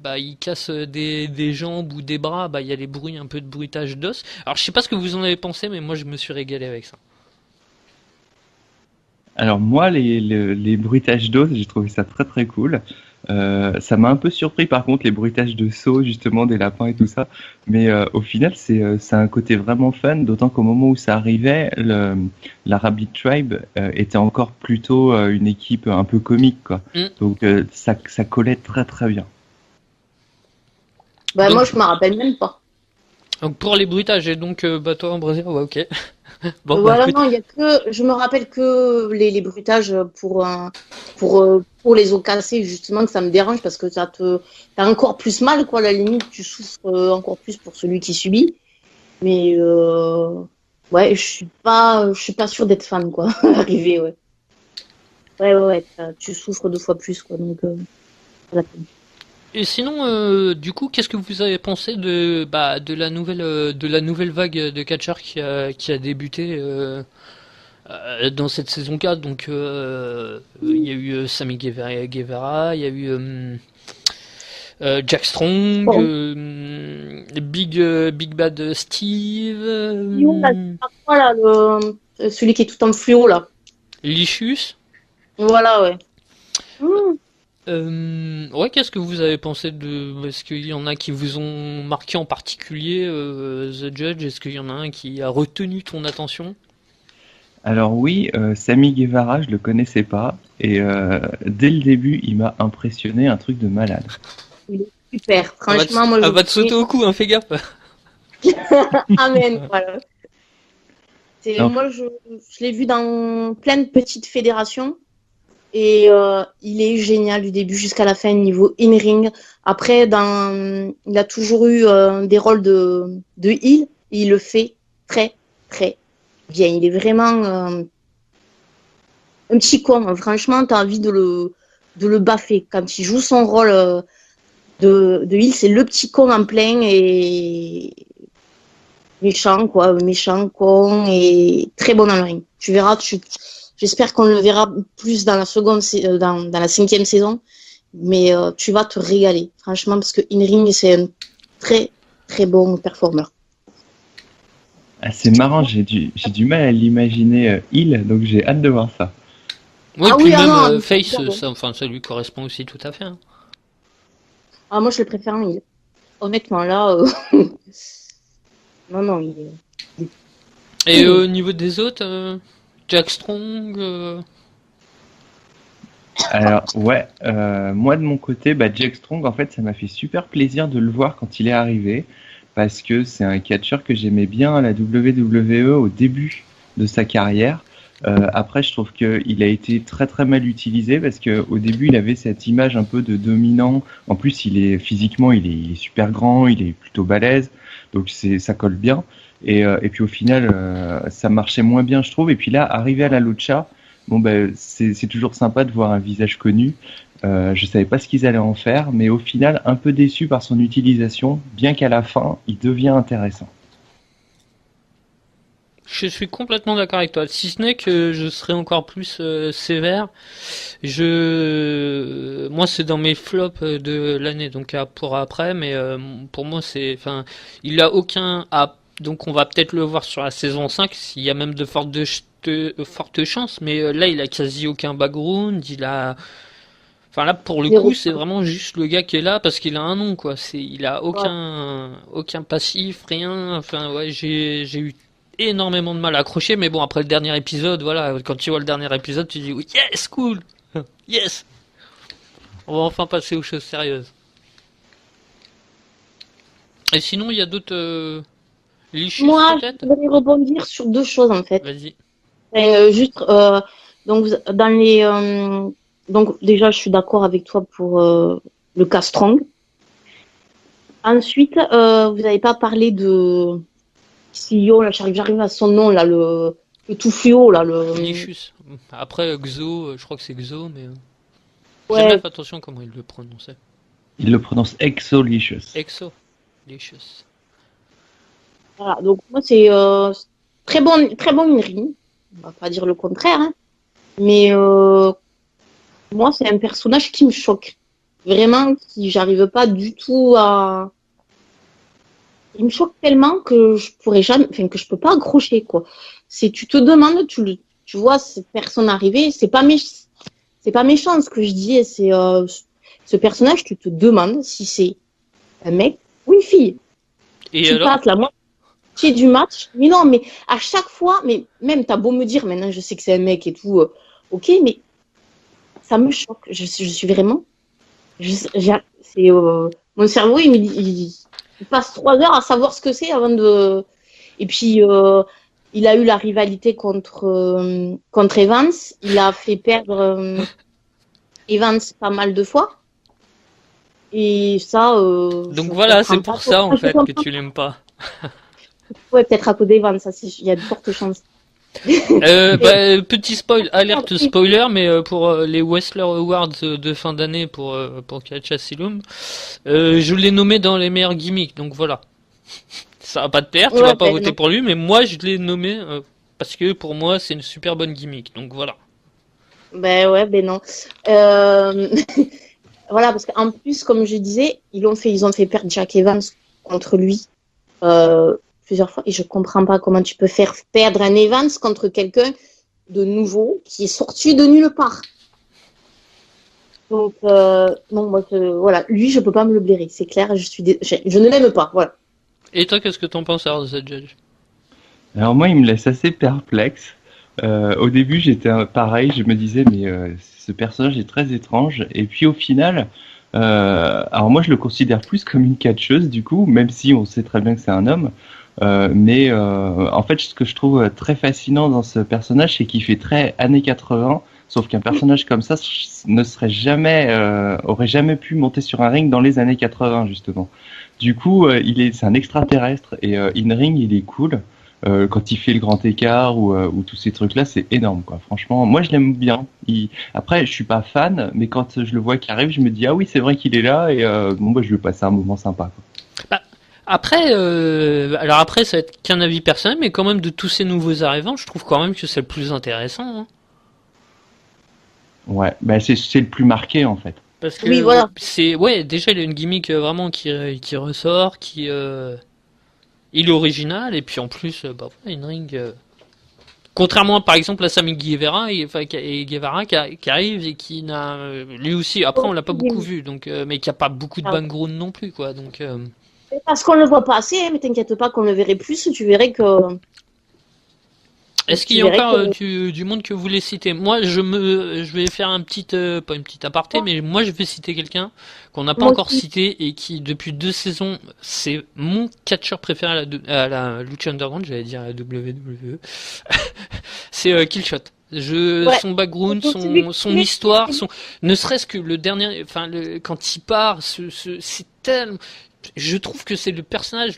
bah, il casse des jambes ou des bras, bah, il y a les bruits, un peu de bruitage d'os. Alors, je sais pas ce que vous en avez pensé, mais moi, je me suis régalé avec ça. Alors moi, les bruitages d'os, j'ai trouvé ça très très cool. Ça m'a un peu surpris par contre les bruitages de sauts justement des lapins et tout ça, mais au final c'est un côté vraiment fun, d'autant qu'au moment où ça arrivait, la Rabbit Tribe était encore plutôt une équipe un peu comique quoi. Hmm. Donc ça collait très très bien. Bah, moi, Donc, je me rappelle même pas. donc, pour les bruitages, et donc, bah, toi, en Brésil, ouais, ok. Bon, bah Voilà, écoute, non, il y a que, je me rappelle que les bruitages pour les os cassés, justement, que ça me dérange parce que t'as encore plus mal, quoi. À la limite, tu souffres encore plus pour celui qui subit. Mais, ouais, je suis pas sûre d'être fan, quoi. Arrivé, ouais. Ouais, tu souffres 2 fois plus, quoi. Donc, pas la peine. et sinon, du coup, qu'est-ce que vous avez pensé de la nouvelle vague de catcheurs qui a débuté dans cette saison 4? Donc, il y a eu Sammy Guevara, il y a eu Jack Strong, Bon, Big Bad Steve, fluo, là, c'est pas quoi, là, celui qui est tout en fluo, là. Licious. Voilà, ouais. Hmm. Ouais, qu'est-ce que vous avez pensé de... Est-ce qu'il y en a qui vous ont marqué en particulier, The Judge? Est-ce qu'il y en a un qui a retenu ton attention? Alors oui, Sammy Guevara, je le connaissais pas, et dès le début, il m'a impressionné, un truc de malade. Il est super. Elle Franchement, moi, je va te sauter au cou, hein, fais gaffe. Amen, voilà. Non, Moi, je l'ai vu dans plein de petites fédérations et il est génial du début jusqu'à la fin niveau in-ring. Après, il a toujours eu des rôles de heel et il le fait très, très bien. Il est vraiment un petit con, hein. Franchement, tu as envie de le baffer. Quand il joue son rôle de heel, c'est le petit con en plein et méchant, quoi, méchant, con et très bon dans le ring. Tu verras, j'espère qu'on le verra plus dans la dans la 5e saison, mais tu vas te régaler, franchement, parce que in-ring, c'est un très, très bon performeur. ah, c'est marrant, j'ai du mal à l'imaginer il, donc j'ai hâte de voir ça. Oui, Ah puis oui, ah même non, Face, bon. ça lui correspond aussi tout à fait, hein. Ah, moi, je le préfère en heel. Honnêtement, là, non, Et au niveau des autres, Jack Strong, Alors ouais, moi de mon côté, bah, Jack Strong, en fait, ça m'a fait super plaisir de le voir quand il est arrivé, parce que c'est un catcheur que j'aimais bien à la WWE au début de sa carrière. Après, je trouve qu'il a été très très mal utilisé parce que au début, il avait cette image un peu de dominant. En plus, physiquement, il est super grand, il est plutôt balèze, donc ça colle bien. Et puis au final, ça marchait moins bien, je trouve. Et puis là, arrivé à la lucha, bon ben c'est toujours sympa de voir un visage connu. Je savais pas ce qu'ils allaient en faire, mais au final, un peu déçu par son utilisation, bien qu'à la fin, il devient intéressant. je suis complètement d'accord avec toi. Si ce n'est que je serais encore plus sévère. Moi, c'est dans mes flops de l'année, donc pour après, mais pour moi, enfin, il a aucun donc on va peut-être le voir sur la saison 5 s'il y a même de fortes chances, mais là, il a quasi aucun background, enfin là, pour le coup, zéro. c'est vraiment juste le gars qui est là parce qu'il a un nom, quoi. Il a Ouais. aucun passif, rien. Enfin, ouais, j'ai eu énormément de mal à accrocher, mais bon, après le dernier épisode, voilà, quand tu vois le dernier épisode, tu dis, oui, yes, cool, yes, on va enfin passer aux choses sérieuses. Et sinon, il y a d'autres Licious Moi, peut-être? je voudrais rebondir sur 2 choses, en fait. Vas-y. Juste, donc, dans les, donc, déjà, je suis d'accord avec toi pour le cas Strong. Ensuite, vous n'avez pas parlé de CEO, là, j'arrive à son nom, là, le tout fluo, là, Licious. Après, Xo, je crois que c'est Xo, mais j'ai jamais ouais, fait attention comment il le prononçait. Il le prononce Exolicious. Exo. Licious. voilà. Donc, moi, c'est très bon in-ring. On va pas dire le contraire, hein. Mais moi, c'est un personnage qui me choque. Vraiment, qui j'arrive pas du tout à. Il me choque tellement que je pourrais jamais, enfin, que je peux pas accrocher, quoi. Tu te demandes, tu vois cette personne arriver, c'est pas méchant ce que je dis, ce personnage, tu te demandes si c'est un mec ou une fille. Et Tu alors? passes la moitié du match, mais non, mais à chaque fois, mais même t'as beau me dire, maintenant je sais que c'est un mec et tout, ok, mais ça me choque. Je suis vraiment, mon cerveau, il passe 3 heures à savoir ce que c'est avant de. Et puis, il a eu la rivalité contre Evans. Il a fait perdre Evans pas mal de fois. Et ça, Donc je voilà, c'est comprends pour pas. ça en Je fait que comprends tu l'aimes pas. Ouais, peut-être à cause d'Evans, ça, il y a de fortes chances. Petit spoil, alerte spoiler, mais pour les Wrestler Awards de fin d'année pour Catch Asylum, je l'ai nommé dans les meilleurs gimmicks, donc voilà. Ça va pas te plaire, tu vas Ouais, pas voter non. pour lui, mais moi je l'ai nommé parce que pour moi c'est une super bonne gimmick, donc voilà. Ben ouais, ben non. Euh, Voilà, parce qu'en plus, comme je disais, ils ont fait perdre Jack Evans contre lui plusieurs fois. Et je comprends pas comment tu peux faire perdre un Evans contre quelqu'un de nouveau qui est sorti de nulle part. Donc, non, moi, voilà, lui, je peux pas me le blairer, c'est clair, je ne l'aime pas, voilà. Et toi, qu'est-ce que t'en penses alors de cette judge? Alors moi, il me laisse assez perplexe. Au début, j'étais pareil, je me disais, mais ce personnage est très étrange. Et puis au final, alors moi, je le considère plus comme une catcheuse, du coup, même si on sait très bien que c'est un homme. Mais en fait, ce que je trouve très fascinant dans ce personnage, c'est qu'il fait très années 80, sauf qu'un personnage comme ça ne serait jamais, aurait jamais pu monter sur un ring dans les années 80, justement. Du coup, c'est un extraterrestre et in-ring, il est cool. Quand il fait le grand écart ou tous ces trucs-là, c'est énorme, quoi. Franchement, moi je l'aime bien. Après, je suis pas fan, mais quand je le vois qui arrive, je me dis ah oui, c'est vrai qu'il est là et bon bah je vais passer un moment sympa, quoi. Bah, après, alors après ça va être qu'un avis personnel, mais quand même de tous ces nouveaux arrivants, je trouve quand même que c'est le plus intéressant, hein. Ouais, bah c'est le plus marqué en fait. Parce Oui, que voilà. c'est ouais déjà il a une gimmick vraiment qui ressort, il est original et puis en plus bah voilà, une ring. Contrairement par exemple à Sammy Guevara et Guevara qui arrive et qui n'a lui aussi après on l'a pas beaucoup vu donc mais qui a pas beaucoup de background non plus quoi donc Parce qu'on ne le voit pas assez, hein, mais t'inquiète pas qu'on le verrait plus, tu verrais que. est-ce qu'il Tu y a verrais encore que. du monde que vous voulez citer? Moi, je vais faire un petit, pas une petite aparté, mais moi, je vais citer quelqu'un qu'on n'a pas Moi encore aussi. cité et qui, depuis 2 saisons, c'est mon catcheur préféré à la Lucha Underground, j'allais dire à la WWE. C'est Killshot. Ouais. Son background, Celui son histoire, ne serait-ce que le dernier, enfin, quand il part, c'est tellement, je trouve que c'est le personnage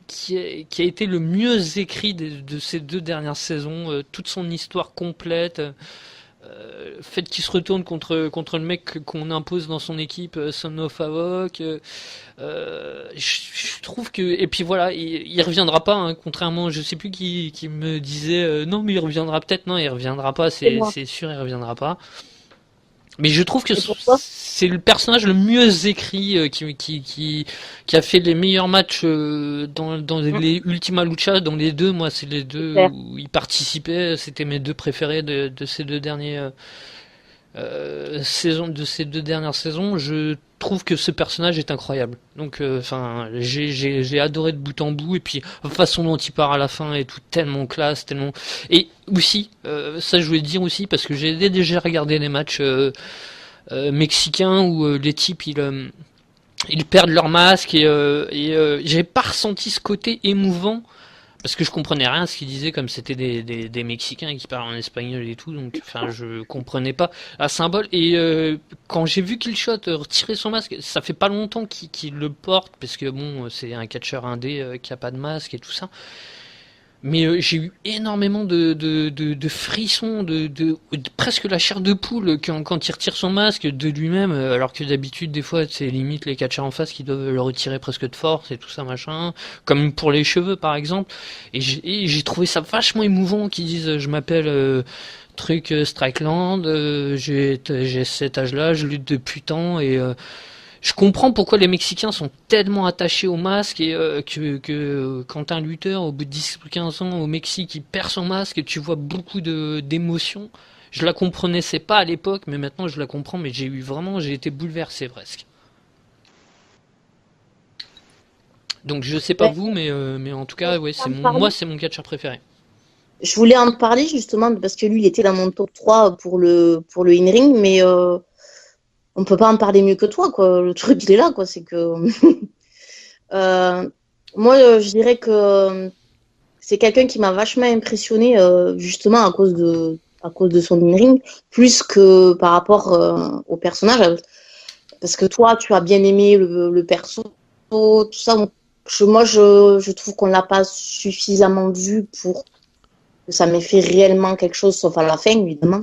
qui a été le mieux écrit de ces 2 dernières saisons. Toute son histoire complète, le fait qu'il se retourne contre le mec qu'on impose dans son équipe, Son of Havoc. Je trouve que et puis voilà, il reviendra pas. Hein, contrairement, je sais plus qui me disait non mais il reviendra peut-être. Non, il reviendra pas. c'est moi. C'est sûr, il reviendra pas. Mais je trouve que Et pourquoi? c'est le personnage le mieux écrit qui a fait les meilleurs matchs dans les Ultima Lucha, dans les deux. Moi, c'est les deux Super. où il participait. C'était mes deux préférés de ces deux derniers saisons, de ces 2 dernières saisons. Je trouve que ce personnage est incroyable. Donc, enfin, j'ai adoré de bout en bout. Et puis, la façon dont il part à la fin est tout tellement classe, tellement. Et aussi, ça je voulais dire aussi parce que j'ai déjà regardé les matchs mexicains où les types ils perdent leur masque et j'ai pas ressenti ce côté émouvant parce que je comprenais rien à ce qu'ils disaient comme c'était des Mexicains qui parlent en espagnol et tout donc enfin je comprenais pas la symbole et quand j'ai vu Killshot retirer son masque ça fait pas longtemps qu'il le porte parce que bon c'est un catcheur indé qui a pas de masque et tout ça mais j'ai eu énormément de frissons, de presque la chair de poule quand il retire son masque de lui-même, alors que d'habitude, des fois, c'est limite les catcheurs en face qui doivent le retirer presque de force et tout ça, machin. Comme pour les cheveux, par exemple. Et j'ai trouvé ça vachement émouvant qu'ils disent, je m'appelle truc Strikeland, j'ai cet âge-là, je lutte depuis tant et je comprends pourquoi les Mexicains sont tellement attachés au masque et que quand un lutteur au bout de 10 ou 15 ans au Mexique il perd son masque et tu vois beaucoup d'émotions. Je la comprenais pas à l'époque mais maintenant je la comprends mais j'ai été bouleversé presque. Donc je sais pas Ouais. vous mais en tout cas ouais c'est mon catcheur préféré. Je voulais en parler justement parce que lui, il était dans mon top 3 pour le in-ring, mais on peut pas en parler mieux que toi, quoi. Le truc, il est là, quoi. C'est que. euh, Moi, je dirais que c'est quelqu'un qui m'a vachement impressionné justement à cause de son in-ring, plus que par rapport au personnage. Parce que toi, tu as bien aimé le perso, tout ça. Donc, je trouve qu'on l'a pas suffisamment vu pour que ça m'ait fait réellement quelque chose, sauf à la fin, évidemment.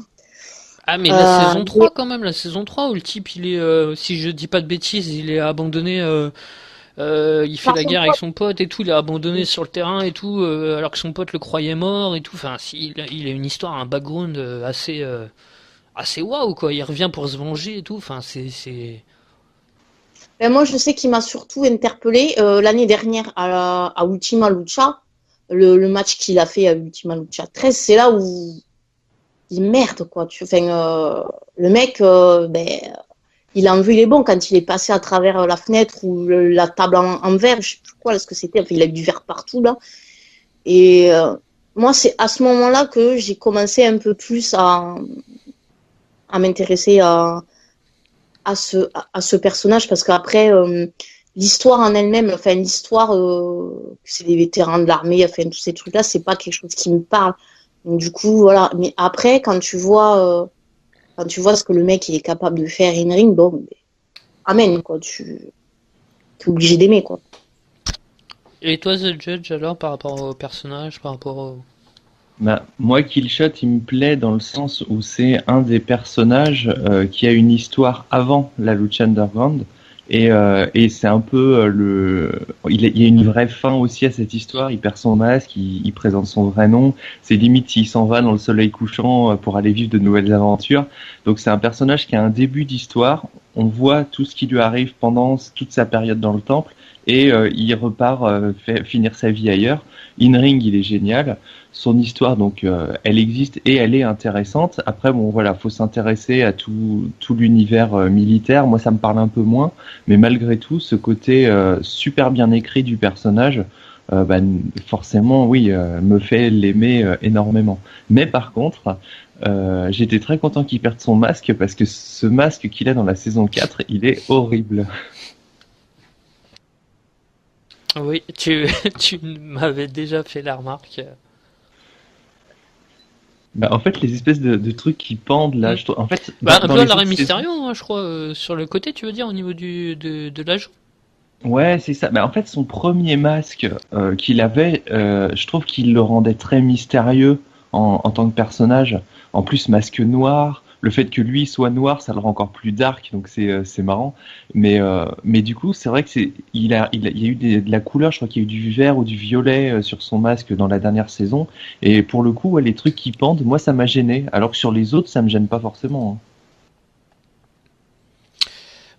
Ah, mais la saison 3 quand même, la saison 3 où le type, il est, si je dis pas de bêtises, il est abandonné, il fait la guerre avec son pote et tout, il est abandonné sur le terrain et tout, alors que son pote le croyait mort et tout. Enfin, il a une histoire, un background assez waouh, quoi. Il revient pour se venger et tout. Enfin, c'est... Ben, moi, je sais qu'il m'a surtout interpellé l'année dernière à Ultima Lucha, le match qu'il a fait à Ultima Lucha 13. C'est là où il merde, quoi. Le mec, il en veut, il est bon quand il est passé à travers la fenêtre ou la table en verre, je sais plus quoi, ce que c'était. Enfin, il a eu du verre partout, là. Et moi, c'est à ce moment-là que j'ai commencé un peu plus à m'intéresser à ce personnage, parce qu'après, l'histoire en elle-même, enfin, l'histoire, c'est des vétérans de l'armée, enfin, tous ces trucs-là, c'est pas quelque chose qui me parle. Donc, du coup, voilà. Mais après, quand tu vois ce que le mec est capable de faire in ring, bon, amen, quoi. Tu es obligé d'aimer, quoi. Et toi, The Judge, alors, par rapport au personnage, par rapport au... Bah, moi, Killshot, il me plaît dans le sens où c'est un des personnages qui a une histoire avant la Lucha Underground. Et c'est un peu il y a une vraie fin aussi à cette histoire. Il perd son masque, il présente son vrai nom. C'est limite s'il s'en va dans le soleil couchant pour aller vivre de nouvelles aventures. Donc c'est un personnage qui a un début d'histoire. On voit tout ce qui lui arrive pendant toute sa période dans le temple. Et il repart finir sa vie ailleurs. In-ring, il est génial. Son histoire, donc, elle existe et elle est intéressante. Après, bon, voilà, faut s'intéresser à tout l'univers militaire. Moi, ça me parle un peu moins, mais malgré tout, ce côté super bien écrit du personnage, forcément, oui, me fait l'aimer énormément. Mais par contre, j'étais très content qu'il perde son masque parce que ce masque qu'il a dans la saison 4, il est horrible. Oui, tu m'avais déjà fait la remarque. Bah, en fait, les espèces de trucs qui pendent là, en fait, Bah, un dans peu à les l'arrêt autres saisons- Mysterio, hein, je crois, sur le côté, tu veux dire, au niveau de la joue. Ouais, c'est ça. Bah, en fait, son premier masque qu'il avait, je trouve qu'il le rendait très mystérieux en tant que personnage. En plus, masque noir. Le fait que lui soit noir, ça le rend encore plus dark, donc c'est marrant. Mais du coup, c'est vrai que il y a eu de la couleur. Je crois qu'il y a eu du vert ou du violet sur son masque dans la dernière saison. Et pour le coup, ouais, les trucs qui pendent, moi, ça m'a gêné. Alors que sur les autres, ça me gêne pas forcément,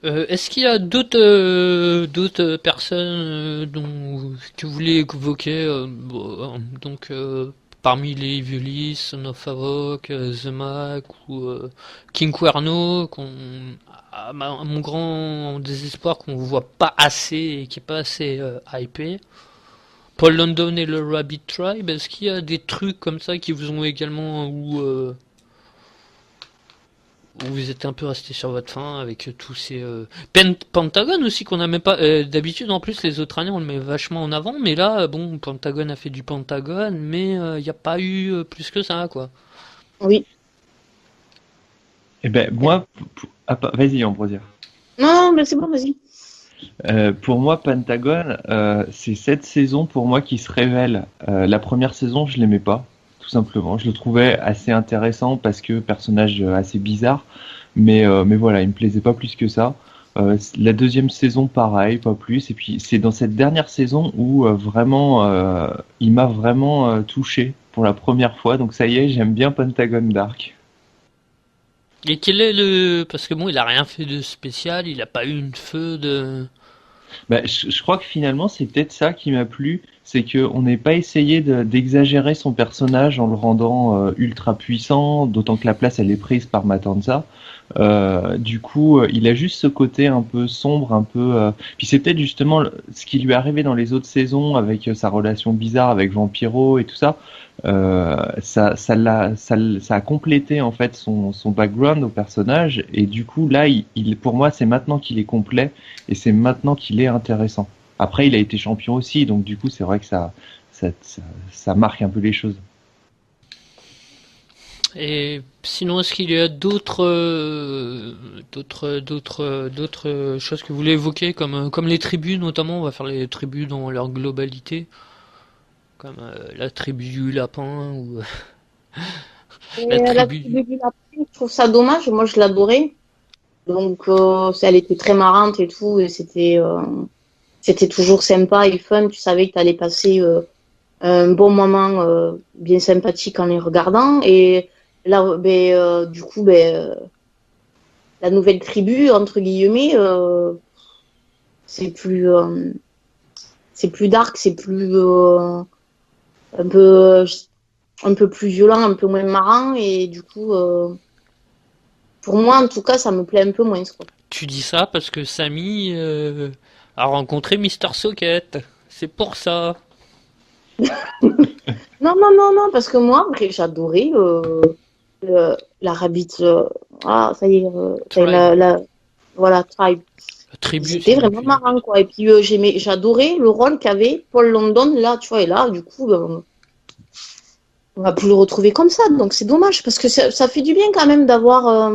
hein. Est-ce qu'il y a d'autres personnes que vous voulez évoquer parmi les Evilis, Son of Havoc, The Mac ou King Cuerno, à mon grand désespoir qu'on voit pas assez et qui est pas assez hypé. Paul London et le Rabbit Tribe, est-ce qu'il y a des trucs comme ça qui vous ont également où vous êtes un peu resté sur votre faim avec tous ces Pentagon aussi qu'on n'a même pas d'habitude en plus les autres années on le met vachement en avant mais là bon Pentagon a fait du Pentagon mais il n'y a pas eu plus que ça quoi. Oui. Eh ben, moi, vas-y, Ambrosia. Non, mais c'est bon, vas-y. Pour moi, Pentagon, c'est cette saison pour moi qui se révèle. La première saison, je l'aimais pas, tout simplement. Je le trouvais assez intéressant parce que personnage assez bizarre, mais voilà, il me plaisait pas plus que ça. La deuxième saison, pareil, pas plus. Et puis c'est dans cette dernière saison où vraiment, il m'a vraiment touché pour la première fois. Donc ça y est, j'aime bien Pentagon Dark. Et quel est le parce que bon il a rien fait de spécial, il a pas eu une feu de Bah, je crois que finalement, c'est peut-être ça qui m'a plu, c'est qu'on n'ait pas essayé d'exagérer son personnage en le rendant ultra puissant, d'autant que la place elle est prise par Matanza. Du coup, il a juste ce côté un peu sombre, un peu. Puis c'est peut-être justement ce qui lui est arrivé dans les autres saisons avec sa relation bizarre avec Vampiro et tout ça. Ça a complété en fait son background au personnage et du coup là, pour moi, c'est maintenant qu'il est complet et c'est maintenant qu'il est intéressant. Après, il a été champion aussi, donc du coup, c'est vrai que ça marque un peu les choses. Et sinon, est-ce qu'il y a d'autres choses que vous voulez évoquer, comme les tribus notamment? On va faire les tribus dans leur globalité, comme la tribu du lapin ou la La tribu. tribu du lapin, je trouve ça dommage. Moi, je l'adorais. Donc, elle était très marrante et tout. Et c'était toujours sympa et fun. Tu savais que tu allais passer un bon moment bien sympathique en les regardant. Et là, du coup, la nouvelle tribu, entre guillemets, c'est plus, dark, c'est plus un peu, un peu plus violent, un peu moins marrant. Et du coup, pour moi, en tout cas, ça me plaît un peu moins, quoi. Tu dis ça parce que Samy a rencontré Mister Socket. C'est pour ça. Non, non, non, non, parce que moi, après, j'adorais la Rabbit. Ça y est, Tribe. voilà, Tribe. La tribu, C'était c'est vraiment plus. marrant, quoi. Et puis, j'adorais le rôle qu'avait Paul London, là, tu vois. Et là, du coup, on va plus le retrouver comme ça. Donc, c'est dommage, parce que ça fait du bien quand même d'avoir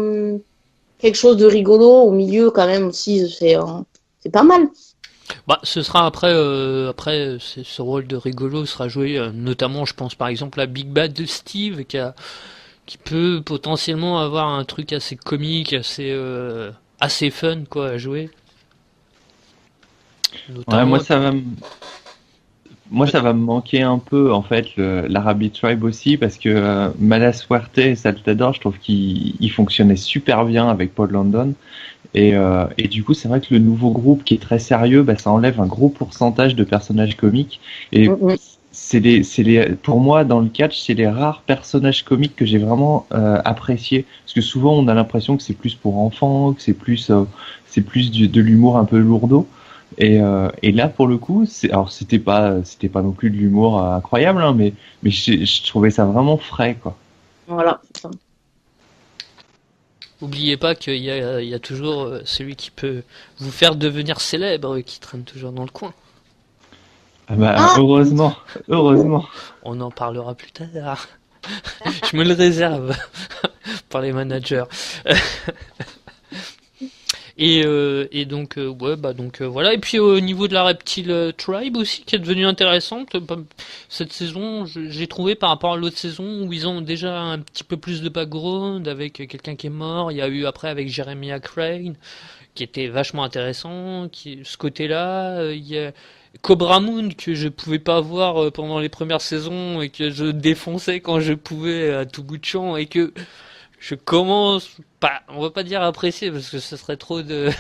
quelque chose de rigolo au milieu, quand même, aussi. C'est pas mal. Bah, ce sera après, ce rôle de rigolo sera joué notamment, je pense par exemple à Big Bad de Steve qui peut potentiellement avoir un truc assez comique, assez fun quoi à jouer. Ouais, Notamment. moi ça va me manquer un peu en fait l'Arabi Tribe aussi parce que Malasuerte et Saltador, je trouve qu'ils fonctionnaient super bien avec Paul London et du coup c'est vrai que le nouveau groupe qui est très sérieux, bah, ça enlève un gros pourcentage de personnages comiques et Mhm. pour moi dans le catch c'est les rares personnages comiques que j'ai vraiment appréciés parce que souvent on a l'impression que c'est plus pour enfants, que c'est plus de l'humour un peu lourdeau. Et là, pour le coup, alors c'était pas non plus de l'humour incroyable, hein, mais je trouvais ça vraiment frais, quoi. Voilà, c'est ça. Oubliez pas qu'il y a toujours celui qui peut vous faire devenir célèbre qui traîne toujours dans le coin. Ah bah, Ah, heureusement, heureusement. On en parlera plus tard. Je me le réserve par les managers. Et donc ouais bah donc voilà, et puis au niveau de la Reptile Tribe aussi qui est devenue intéressante cette saison, j'ai trouvé par rapport à l'autre saison où ils ont déjà un petit peu plus de background avec quelqu'un qui est mort. Il y a eu après avec Jeremiah Crane qui était vachement intéressant, ce côté-là. Il y a Cobra Moon que je pouvais pas voir pendant les premières saisons et que je défonçais quand je pouvais à tout bout de champ, et que je commence pas, on va pas dire apprécier parce que ce serait trop de,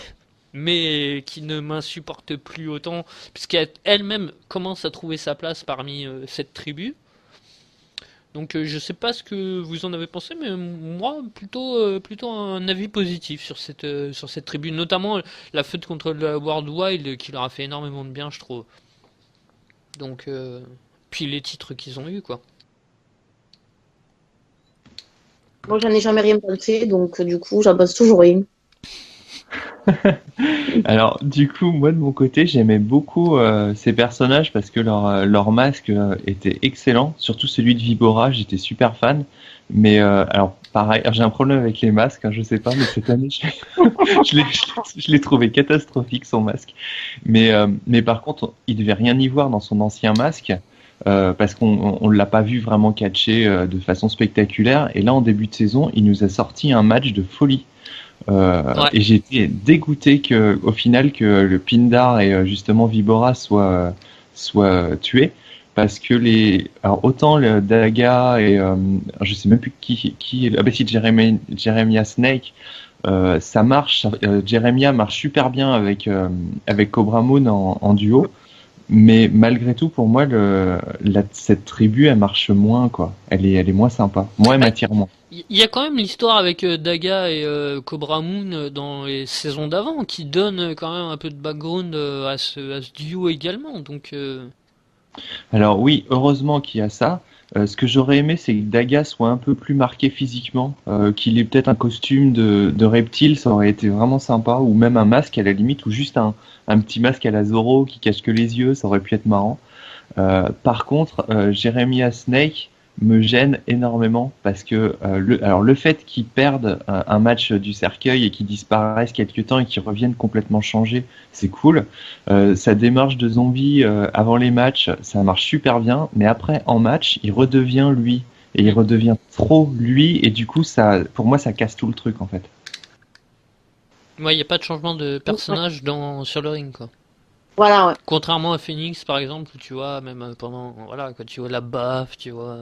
mais qui ne m'insupporte plus autant puisqu'elle-même commence à trouver sa place parmi cette tribu. Donc je sais pas ce que vous en avez pensé, mais moi plutôt un avis positif sur cette tribu, notamment la feud contre la World Wild qui leur a fait énormément de bien, je trouve. Donc puis les titres qu'ils ont eu quoi. moi, j'en ai jamais rien pensé, donc du coup, j'en pense toujours rien. Alors, du coup, moi de mon côté, j'aimais beaucoup ces personnages parce que leur masque était excellent, surtout celui de Vibora, j'étais super fan. Mais alors, pareil, alors, j'ai un problème avec les masques, hein, je sais pas, mais cette année, je l'ai trouvé catastrophique son masque. Mais par contre, il devait rien y voir dans son ancien masque. Parce qu'on l'a pas vu vraiment catcher de façon spectaculaire. Et là, en début de saison, il nous a sorti un match de folie. Ouais. Et j'étais dégoûté au final que le Pindar et justement Vibora soient tués parce que alors autant le Daga et je sais même plus qui ah bah si Jeremiah Snake, ça marche, Jeremiah marche super bien avec Cobra Moon en duo, mais malgré tout pour moi cette tribu elle marche moins, quoi, elle est moins sympa, moi elle Bah, m'attire moins. il y a quand même l'histoire avec Daga et Cobra Moon dans les saisons d'avant qui donne quand même un peu de background à ce duo également. Donc, Alors oui, heureusement qu'il y a ça. Ce que j'aurais aimé, c'est que Daga soit un peu plus marqué physiquement, qu'il ait peut-être un costume de reptile, ça aurait été vraiment sympa, ou même un masque à la limite, ou juste un petit masque à la Zoro qui cache que les yeux, ça aurait pu être marrant. Par contre, Jeremiah Snake me gêne énormément parce que le fait qu'ils perdent un match du cercueil et qu'ils disparaissent quelques temps et qu'ils reviennent complètement changés, c'est cool. Sa démarche de zombie avant les matchs, ça marche super bien, mais après en match, il redevient lui et il redevient trop lui et du coup ça, pour moi, ça casse tout le truc en fait. Ouais, il n'y a pas de changement de personnage sur le ring, quoi. Voilà, ouais. Contrairement à Phoenix, par exemple, où tu vois, même pendant, voilà, quand tu vois la baffe, tu vois.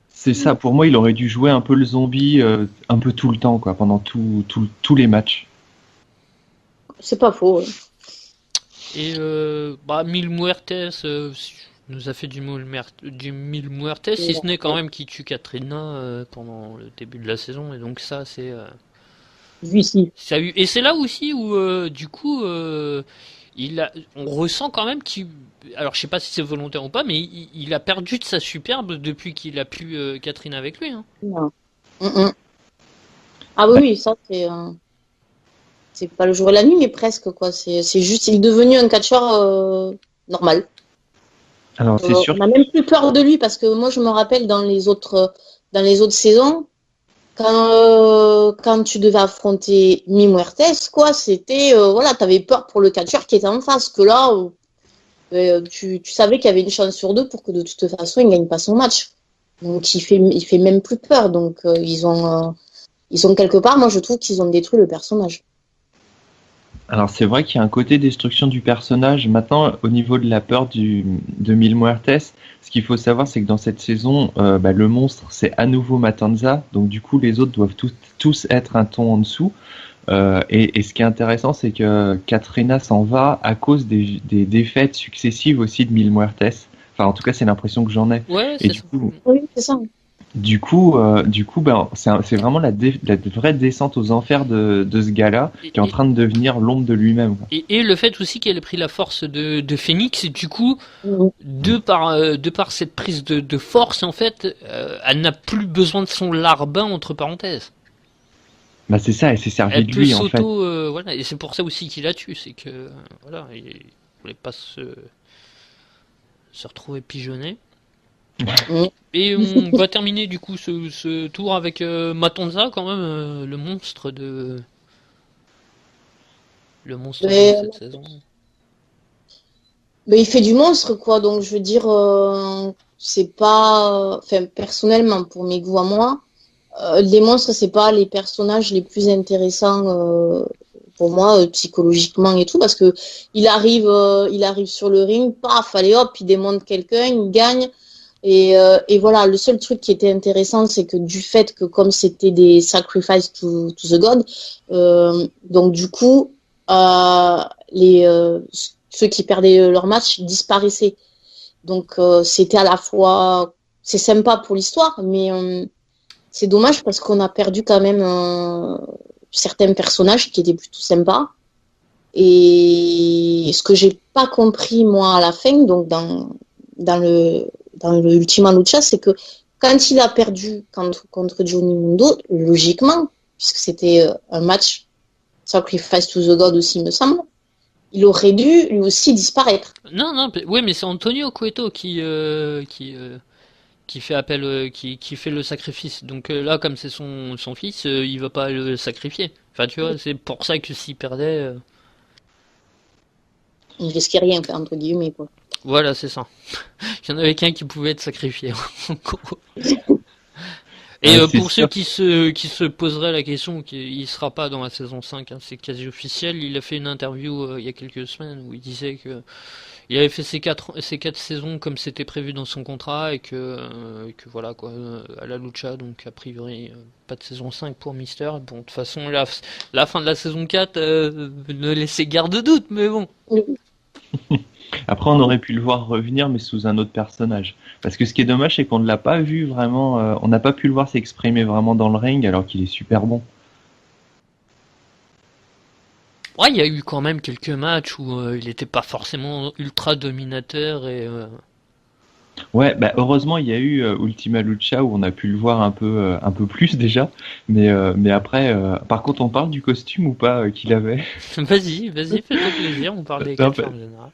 C'est ça, pour moi, il aurait dû jouer un peu le zombie un peu tout le temps, quoi, pendant tous les matchs. C'est pas faux. Ouais. Et Mil Muertes nous a fait du Mil Muertes, si ce n'est quand même qu'il tue Katrina pendant le début de la saison, et donc ça, c'est. Lui, si. Et c'est là aussi où, du coup, on ressent quand même qu'il. Alors, je sais pas si c'est volontaire ou pas, mais il a perdu de sa superbe depuis qu'il a plus Catherine avec lui. Hein. Non. Ah oui, ça, c'est pas le jour et la nuit, mais presque, quoi. C'est juste, il est devenu un catcheur normal. Alors, c'est sûr. On a même plus peur de lui parce que moi, je me rappelle dans les autres saisons, quand tu devais affronter Mi Muertes, quoi, c'était, voilà, t'avais peur pour le catcheur qui était en face, que là, tu savais qu'il y avait une chance sur deux pour que de toute façon, il gagne pas son match. Donc, il fait même plus peur. Donc, ils ont quelque part, moi, je trouve qu'ils ont détruit le personnage. Alors, c'est vrai qu'il y a un côté destruction du personnage. Maintenant, au niveau de la peur de Mil Muertes, ce qu'il faut savoir, c'est que dans cette saison, le monstre, c'est à nouveau Matanza. Donc, du coup, les autres doivent tous être un ton en dessous. Et ce qui est intéressant, c'est que Katrina s'en va à cause des défaites successives aussi de Mil Muertes. Enfin, en tout cas, c'est l'impression que j'en ai. Ouais, Et c'est ça. Oui, c'est ça. Du coup, c'est vraiment la vraie descente aux enfers de ce gars-là qui est en train de devenir l'ombre de lui-même. Quoi. Et le fait aussi qu'elle ait pris la force de Phoenix, et du coup, de par cette prise de force, en fait, elle n'a plus besoin de son larbin, entre parenthèses. Bah c'est ça, elle s'est servie Elle de peut lui en fait. voilà, et c'est pour ça aussi qu'il la tue, c'est que, voilà, il voulait pas se retrouver pigeonné. Et on va terminer du coup ce tour avec Matanza quand même, le monstre de cette saison. Mais il fait du monstre, quoi. Donc, je veux dire, c'est pas. Enfin, personnellement, pour mes goûts à moi, les monstres, c'est pas les personnages les plus intéressants pour moi, psychologiquement et tout, parce que il arrive sur le ring, paf, allez hop, il démonte quelqu'un, il gagne. Et voilà, le seul truc qui était intéressant, c'est que du fait que comme c'était des sacrifices to the god, donc du coup, ceux qui perdaient leur match disparaissaient. Donc c'était à la fois, c'est sympa pour l'histoire, mais c'est dommage parce qu'on a perdu quand même certains personnages qui étaient plutôt sympas. Et ce que j'ai pas compris moi à la fin, donc dans le Ultima Lucha, c'est que quand il a perdu contre Johnny Mundo, logiquement, puisque c'était un match Sacrifice to the God aussi, me semble, il aurait dû lui aussi disparaître. Non, oui, mais c'est Antonio Cueto qui fait appel, qui fait le sacrifice. Donc là, comme c'est son fils, il va pas le sacrifier. Enfin, tu vois, c'est pour ça que s'il perdait. Il risquait rien, entre guillemets, quoi. Voilà, c'est ça. Il y en avait qu'un qui pouvait être sacrifié. Et pour ceux qui se poseraient la question, qu'il sera pas dans la saison 5, hein, c'est quasi officiel. Il a fait une interview il y a quelques semaines où il disait que il avait fait ces quatre saisons comme c'était prévu dans son contrat et que voilà quoi, à la lucha, donc a priori pas de saison 5 pour Mister. Bon, de toute façon la fin de la saison 4 ne laissait guère de doute, mais bon. Après, on aurait pu le voir revenir, mais sous un autre personnage. Parce que ce qui est dommage, c'est qu'on ne l'a pas vu vraiment. On n'a pas pu le voir s'exprimer vraiment dans le ring, alors qu'il est super bon. Ouais, il y a eu quand même quelques matchs où il n'était pas forcément ultra dominateur et. Ouais, bah heureusement, il y a eu Ultima Lucha où on a pu le voir un peu plus déjà. Mais après, par contre, on parle du costume ou pas qu'il avait? Vas-y, fais-toi plaisir, on parle des catcheurs en général.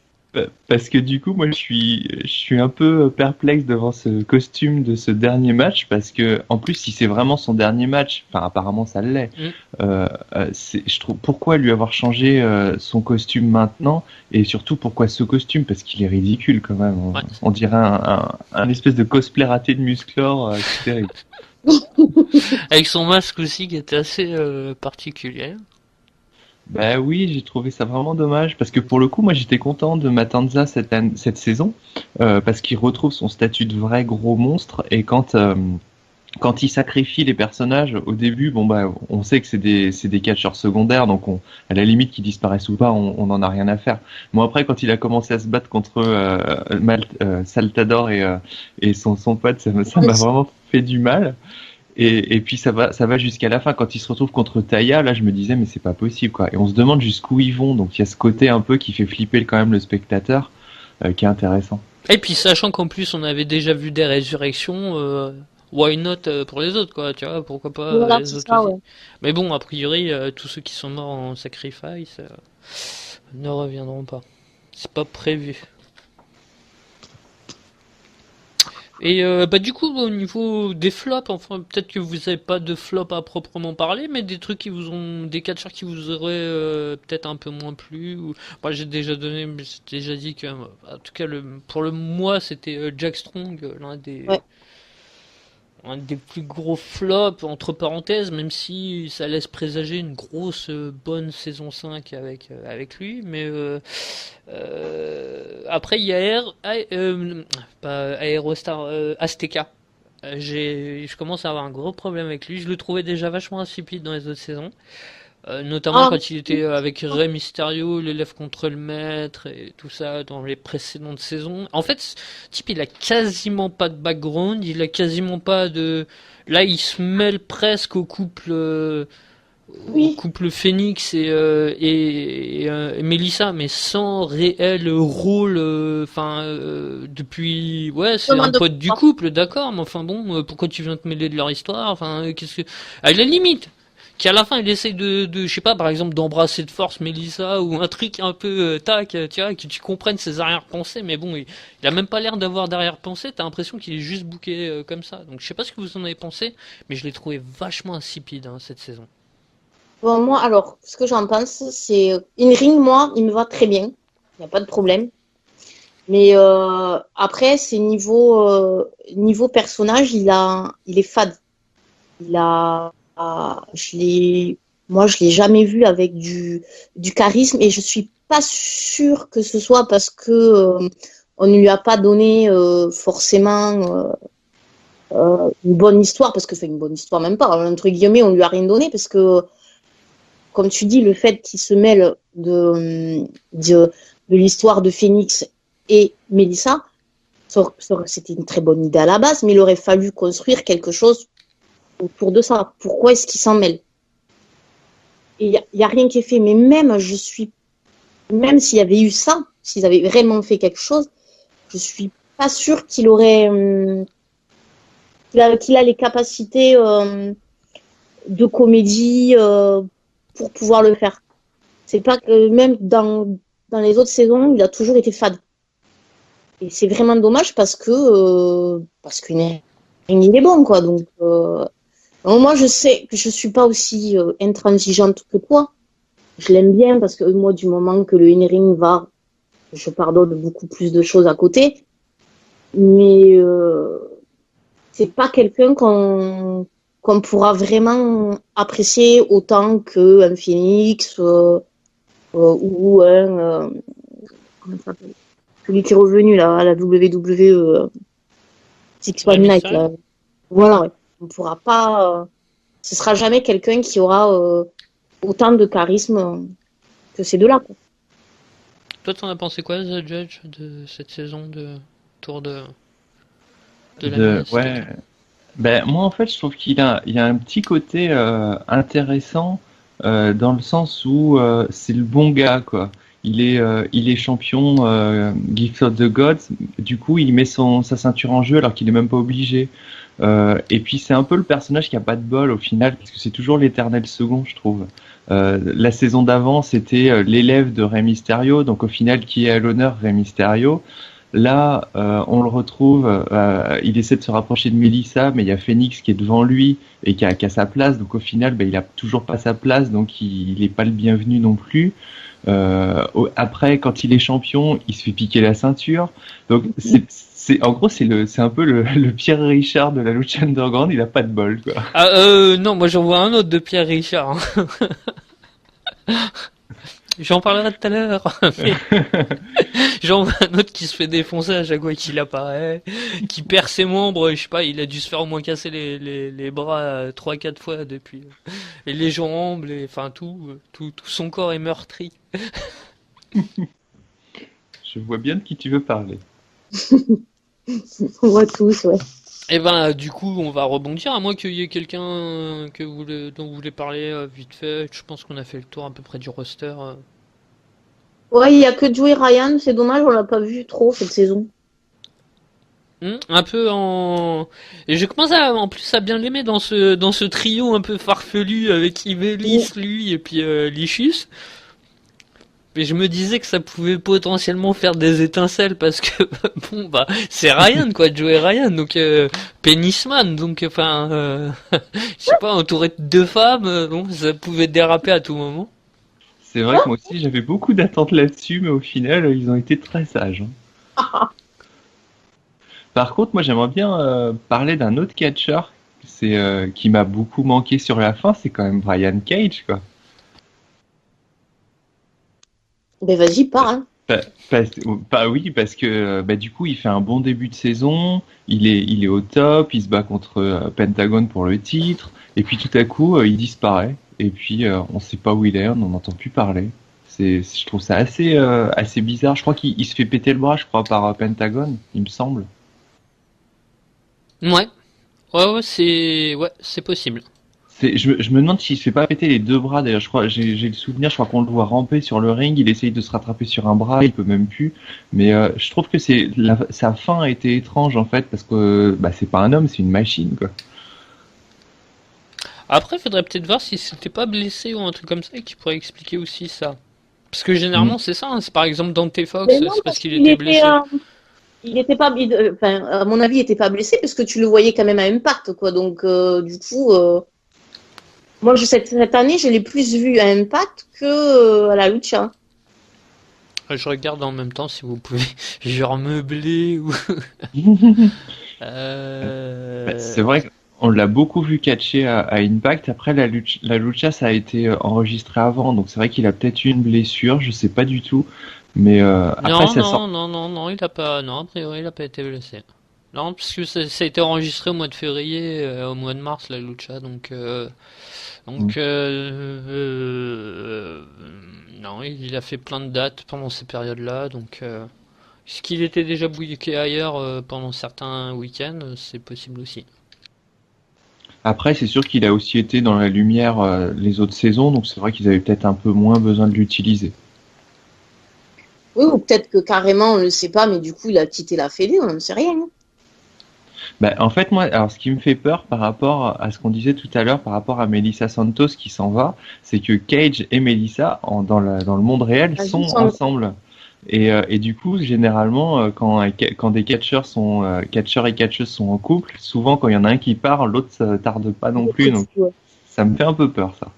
Parce que du coup, moi, je suis un peu perplexe devant ce costume de ce dernier match, parce que en plus, si c'est vraiment son dernier match, enfin apparemment ça l'est. Mm. Je trouve pourquoi lui avoir changé son costume maintenant, et surtout pourquoi ce costume, parce qu'il est ridicule quand même. Ouais. On dirait un espèce de cosplay raté de Musclor, c'est terrible. Avec son masque aussi qui était assez particulier. Bah oui, j'ai trouvé ça vraiment dommage parce que pour le coup, moi j'étais content de Matanza cette saison parce qu'il retrouve son statut de vrai gros monstre et quand il sacrifie les personnages au début, bon bah on sait que c'est des catcheurs secondaires donc à la limite qu'ils disparaissent ou pas, on en a rien à faire. Moi après quand il a commencé à se battre contre Saltador et son pote, ça m'a vraiment fait du mal. Et puis ça va jusqu'à la fin. Quand ils se retrouvent contre Taya, là je me disais mais c'est pas possible quoi. Et on se demande jusqu'où ils vont. Donc il y a ce côté un peu qui fait flipper quand même le spectateur, qui est intéressant. Et puis sachant qu'en plus on avait déjà vu des résurrections, why not pour les autres quoi, tu vois, pourquoi pas Voilà, les c'est autres ça, aussi. ouais. Mais bon, a priori, tous ceux qui sont morts en sacrifice ne reviendront pas. C'est pas prévu. Et bah du coup au niveau des flops, enfin peut-être que vous avez pas de flop à proprement parler, mais des trucs qui vous ont, des catcheurs qui vous auraient peut-être un peu moins plu. Ou moi j'ai déjà dit que en tout cas pour le mois c'était Jack Strong, Ouais. un des plus gros flops entre parenthèses, même si ça laisse présager une grosse bonne saison 5 avec lui, mais après, il y a pas Aerostar, Azteca. Je commence à avoir un gros problème avec lui. Je le trouvais déjà vachement insipide dans les autres saisons. Notamment Ah, quand il était avec Rey Mysterio, l'élève contre le maître et tout ça dans les précédentes saisons. En fait, ce type, il a quasiment pas de background, il a quasiment pas de... Là, il se mêle presque au oui. couple Phoenix et Melissa, mais sans réel rôle. Enfin, depuis, ouais, c'est Vraiment un de pote du couple, d'accord, mais enfin bon, pourquoi tu viens te mêler de leur histoire? Enfin, qu'est-ce que, à la limite, qu'à la fin il essaye je sais pas, par exemple, d'embrasser de force Melissa ou un truc un peu tac, tu vois, que tu comprennes ses arrière-pensées, mais bon, il a même pas l'air d'avoir d'arrière-pensée. T'as l'impression qu'il est juste bouqué comme ça. Donc je sais pas ce que vous en avez pensé, mais je l'ai trouvé vachement insipide cette saison. Bon, moi, alors, ce que j'en pense, c'est In-Ring, moi, il me va très bien. Il n'y a pas de problème. Mais après, c'est niveau personnage, il est fade. Il a, moi, je l'ai jamais vu avec du charisme et je suis pas sûre que ce soit parce que on ne lui a pas donné forcément une bonne histoire, parce que c'est une bonne histoire même pas, entre guillemets, on lui a rien donné parce que, comme tu dis, le fait qu'il se mêle de l'histoire de Phoenix et Melissa, c'était une très bonne idée à la base, mais il aurait fallu construire quelque chose autour de ça. Pourquoi est-ce qu'il s'en mêle? Et il y a rien qui est fait. Mais même s'il y avait eu ça, s'ils avaient vraiment fait quelque chose, je suis pas sûre qu'il a les capacités de comédie pour pouvoir le faire. C'est pas que même dans les autres saisons, il a toujours été fade. Et c'est vraiment dommage parce qu'il est bon, quoi. Donc moi, je sais que je suis pas aussi intransigeante que toi. Je l'aime bien parce que moi, du moment que le in-ring va, je pardonne beaucoup plus de choses à côté. Mais c'est pas quelqu'un qu'on pourra vraiment apprécier autant qu'un Phoenix ou un comment ça s'appelle, celui qui est revenu là à la WWE, Six One Night là. Voilà, ouais. On pourra pas, ce sera jamais quelqu'un qui aura autant de charisme que ces deux-là, quoi. Toi, t'en as pensé quoi, The Judge, de cette saison de tour de l'année Ouais. Ben moi en fait je trouve il y a un petit côté intéressant dans le sens où c'est le bon gars quoi. Il est champion Gift of the Gods. Du coup il met sa ceinture en jeu alors qu'il est même pas obligé. Et puis c'est un peu le personnage qui a pas de bol au final, parce que c'est toujours l'éternel second, je trouve. La saison d'avant, c'était l'élève de Rey Mysterio, donc au final, qui est à l'honneur, Rey Mysterio. Là, on le retrouve, il essaie de se rapprocher de Melissa, mais il y a Phoenix qui est devant lui et qui a sa place, donc au final, il a toujours pas sa place, donc il est pas le bienvenu non plus. Après, quand il est champion, il se fait piquer la ceinture. Donc, en gros, c'est un peu le Pierre Richard de la lucha underground. Il a pas de bol, quoi. Non, moi j'en vois un autre de Pierre Richard. J'en parlerai tout à l'heure. Mais j'en vois un autre qui se fait défoncer à chaque fois qu'il apparaît, qui perd ses membres, je sais pas, il a dû se faire au moins casser les bras 3-4 fois depuis. Et les jambes, enfin tout son corps est meurtri. Je vois bien de qui tu veux parler. On voit tous, ouais. Et ben du coup on va rebondir, à moins qu'il y ait quelqu'un dont vous voulez parler vite fait. Je pense qu'on a fait le tour à peu près du roster. Ouais, il y a que Joey Ryan, c'est dommage, on l'a pas vu trop cette saison. Un peu en... Et je commence en plus à bien l'aimer dans ce trio un peu farfelu avec Ivelis, lui, et puis Lichus. Mais je me disais que ça pouvait potentiellement faire des étincelles parce que, bon, bah, c'est Ryan, quoi, Joey Ryan, donc Penisman, donc, enfin, je sais pas, entouré de 2 femmes, donc ça pouvait déraper à tout moment. C'est vrai que moi aussi, j'avais beaucoup d'attentes là-dessus, mais au final, ils ont été très sages, hein. Par contre, moi, j'aimerais bien parler d'un autre catcheur, qui m'a beaucoup manqué sur la fin, c'est quand même Brian Cage, quoi. Ben vas-y, parle. Oui, parce que du coup, il fait un bon début de saison, il est au top, il se bat contre Pentagon pour le titre, et puis tout à coup, il disparaît, et puis on sait pas où il est, on n'en entend plus parler. Je trouve ça assez bizarre. Je crois qu'il se fait péter le bras, je crois, par Pentagon, il me semble. Ouais. Ouais, c'est possible. Je me demande s'il se fait pas péter les 2 bras. D'ailleurs, je crois, j'ai le souvenir, je crois qu'on le voit ramper sur le ring. Il essaye de se rattraper sur un bras, il peut même plus. Mais je trouve que sa fin a été étrange en fait, parce que c'est pas un homme, c'est une machine, quoi. Après, faudrait peut-être voir s'il s'était pas blessé ou un truc comme ça et qui pourrait expliquer aussi ça. Parce que Mm. généralement, c'est ça, hein. C'est par exemple Dante Fox, Mais non, c'est parce parce qu'il qu'il était était, blessé. il était pas, enfin, à mon avis, il était pas blessé parce que tu le voyais quand même à Impact, quoi. Donc, du coup, moi, cette année, je l'ai plus vu à Impact que à la Lucha. Je regarde en même temps si vous pouvez genre meubler ou... C'est vrai qu'on l'a beaucoup vu catcher à Impact. Après, la lucha, ça a été enregistré avant, donc c'est vrai qu'il a peut-être eu une blessure, je sais pas du tout. Mais après, Non, ça non, sort. non, non, non, il a pas... Non, a priori, il a pas été blessé. Non, parce que ça a été enregistré au mois de février, au mois de mars, la lucha, donc... Mm. Donc, non, il a fait plein de dates pendant ces périodes-là, donc... Est-ce qu'il était déjà booké ailleurs pendant certains week-ends? C'est possible aussi. Après, c'est sûr qu'il a aussi été dans la lumière les autres saisons, donc c'est vrai qu'ils avaient peut-être un peu moins besoin de l'utiliser. Oui, ou peut-être que carrément, on ne le sait pas, mais du coup, il a quitté la Fédé, on ne sait rien. En fait, moi, alors ce qui me fait peur par rapport à ce qu'on disait tout à l'heure, par rapport à Melissa Santos qui s'en va, c'est que Cage et Melissa, dans le monde réel, Vas-y, sont sans- ensemble. Et du coup, généralement, quand des catcheurs et catcheuses sont en couple, souvent quand il y en a un qui part, l'autre ne tarde pas non plus. Donc Ouais. ça me fait un peu peur, ça.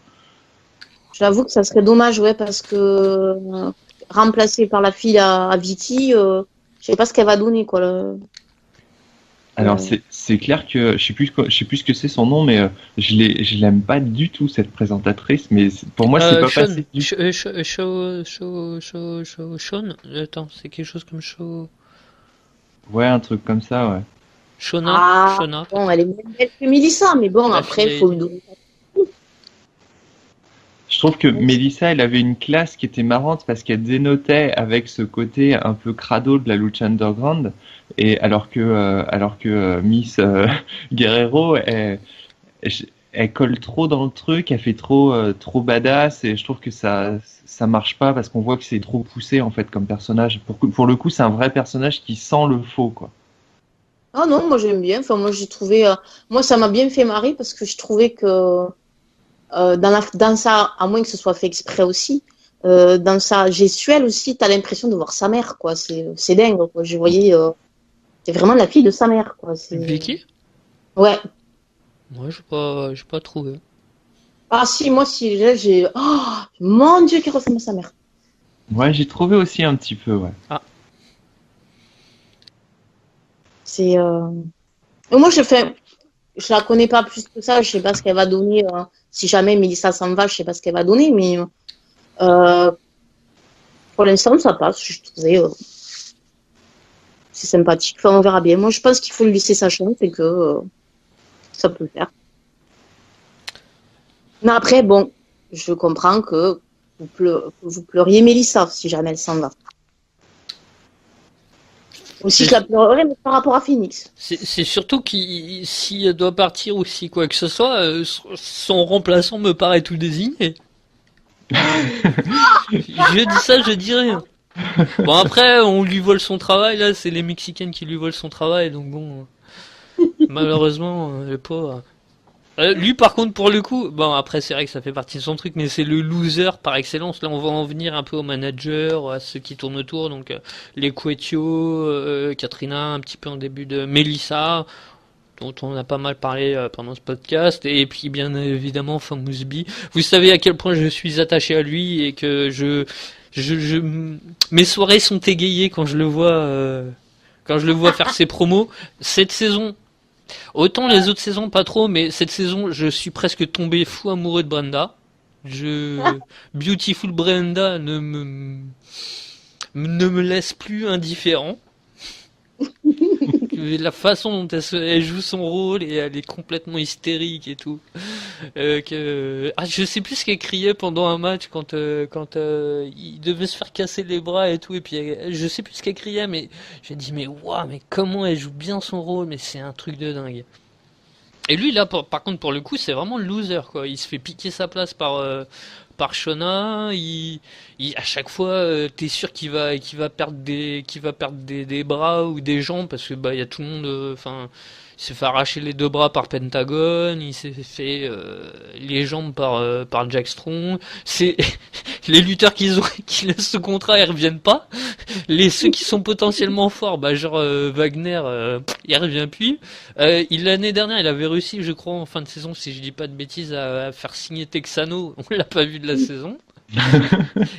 J'avoue que ça serait dommage, ouais, parce que remplacé par la fille à Vicky, je sais pas ce qu'elle va donner, quoi. Alors c'est clair que je sais plus ce que c'est son nom, mais je l'aime pas du tout cette présentatrice, mais pour moi c'est pas Sean, passé du tout. Sean, attends, c'est quelque chose comme Ouais, un truc comme ça, ouais. Shona, Ah, Shona, bon, elle est moins belle que Mélissa, mais bon, La après, il fille faut est- lui donner. Je trouve que Melissa, elle avait une classe qui était marrante parce qu'elle dénotait avec ce côté un peu crado de la lucha underground, et alors que Miss Guerrero, elle colle trop dans le truc, elle fait trop badass, et je trouve que ça marche pas parce qu'on voit que c'est trop poussé en fait comme personnage. Pour le coup, c'est un vrai personnage qui sent le faux, quoi. Ah non, moi j'aime bien. Enfin, moi j'ai trouvé. Moi ça m'a bien fait marrer parce que je trouvais que dans ça, à moins que ce soit fait exprès aussi, dans sa gestuelle aussi, t'as l'impression de voir sa mère, quoi. C'est dingue, quoi. Je voyais. C'est vraiment la fille de sa mère, quoi. Vicky? Ouais. Moi, j'ai pas trouvé. Ah si, moi si, j'ai. Oh, mon Dieu, qui ressemble à sa mère. Ouais, j'ai trouvé aussi un petit peu, ouais. Ah, C'est. Mais moi, je la connais pas plus que ça. Je sais pas ce qu'elle va donner. Si jamais Mélissa s'en va, je sais pas ce qu'elle va donner. Mais pour l'instant, ça passe. Je trouvais. C'est sympathique. Enfin, on verra bien. Moi, je pense qu'il faut lui laisser sa chance et que ça peut le faire. Mais après, bon, je comprends que vous pleuriez Mélissa si jamais elle s'en va. Aussi, je la pleurerais, mais par rapport à Phoenix. c'est surtout si elle doit partir ou si quoi que ce soit, son remplaçant me paraît tout désigné. Je dis ça, je dis rien. Bon après, on lui vole son travail, là, c'est les Mexicaines qui lui volent son travail, donc bon, malheureusement, le pauvre. Lui, par contre, pour le coup, bon après c'est vrai que ça fait partie de son truc, mais c'est le loser par excellence. Là, on va en venir un peu aux managers, à ceux qui tournent autour, donc les Cuetio, Katrina, un petit peu en début de Melissa, dont on a pas mal parlé pendant ce podcast, et puis bien évidemment Famous B. Vous savez à quel point je suis attaché à lui et que mes soirées sont égayées quand je le vois faire ses promos. Cette saison, autant les autres saisons pas trop, mais cette saison je suis presque tombé fou amoureux de Brenda. Beautiful Brenda ne me laisse plus indifférent. La façon dont elle joue son rôle et elle est complètement hystérique et tout. Je sais plus ce qu'elle criait pendant un match quand il devait se faire casser les bras et tout, et puis je sais plus ce qu'elle criait, mais j'ai dit mais waouh, mais comment elle joue bien son rôle, mais c'est un truc de dingue. Et lui là par contre pour le coup c'est vraiment le loser quoi. Il se fait piquer sa place par Shona. À chaque fois t'es sûr qu'il va perdre des bras ou des jambes parce que bah il y a tout le monde. Enfin il s'est fait arracher les deux bras par Pentagon. Il s'est fait les jambes par Jack Strong. C'est les lutteurs qui laissent ce contrat ils reviennent pas. Ceux qui sont potentiellement forts bah genre Wagner il revient plus. L'année dernière, il avait réussi, je crois, en fin de saison, si je dis pas de bêtises, à faire signer Texano. On l'a pas vu de la saison.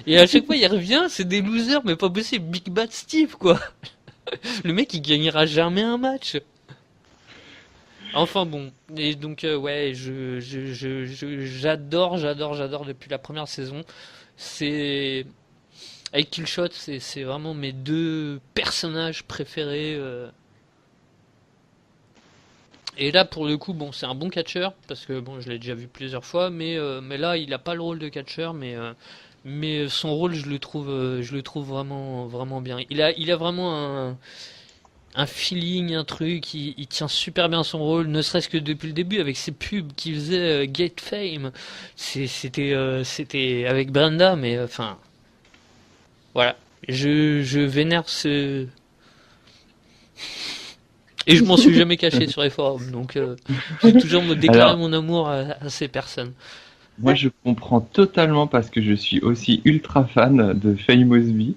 Et à chaque fois, il revient, c'est des losers, mais pas possible. Big Bad Steve, quoi. Le mec, il gagnera jamais un match. Enfin bon. Et donc, ouais, j'adore depuis la première saison. C'est avec Killshot, c'est vraiment mes deux personnages préférés. Et là, pour le coup, bon, c'est un bon catcheur parce que bon, je l'ai déjà vu plusieurs fois, mais là, il a pas le rôle de catcheur, mais son rôle, je le trouve vraiment, vraiment bien. Il a vraiment un feeling, un truc. Il tient super bien son rôle, ne serait-ce que depuis le début avec ses pubs qu'il faisait Gate Fame. C'était avec Brenda, mais enfin, voilà. Je vénère ce. Et je m'en suis jamais caché sur les forums, donc j'ai toujours me déclaré mon amour à ces personnes. Moi, je comprends totalement parce que je suis aussi ultra fan de Famous B.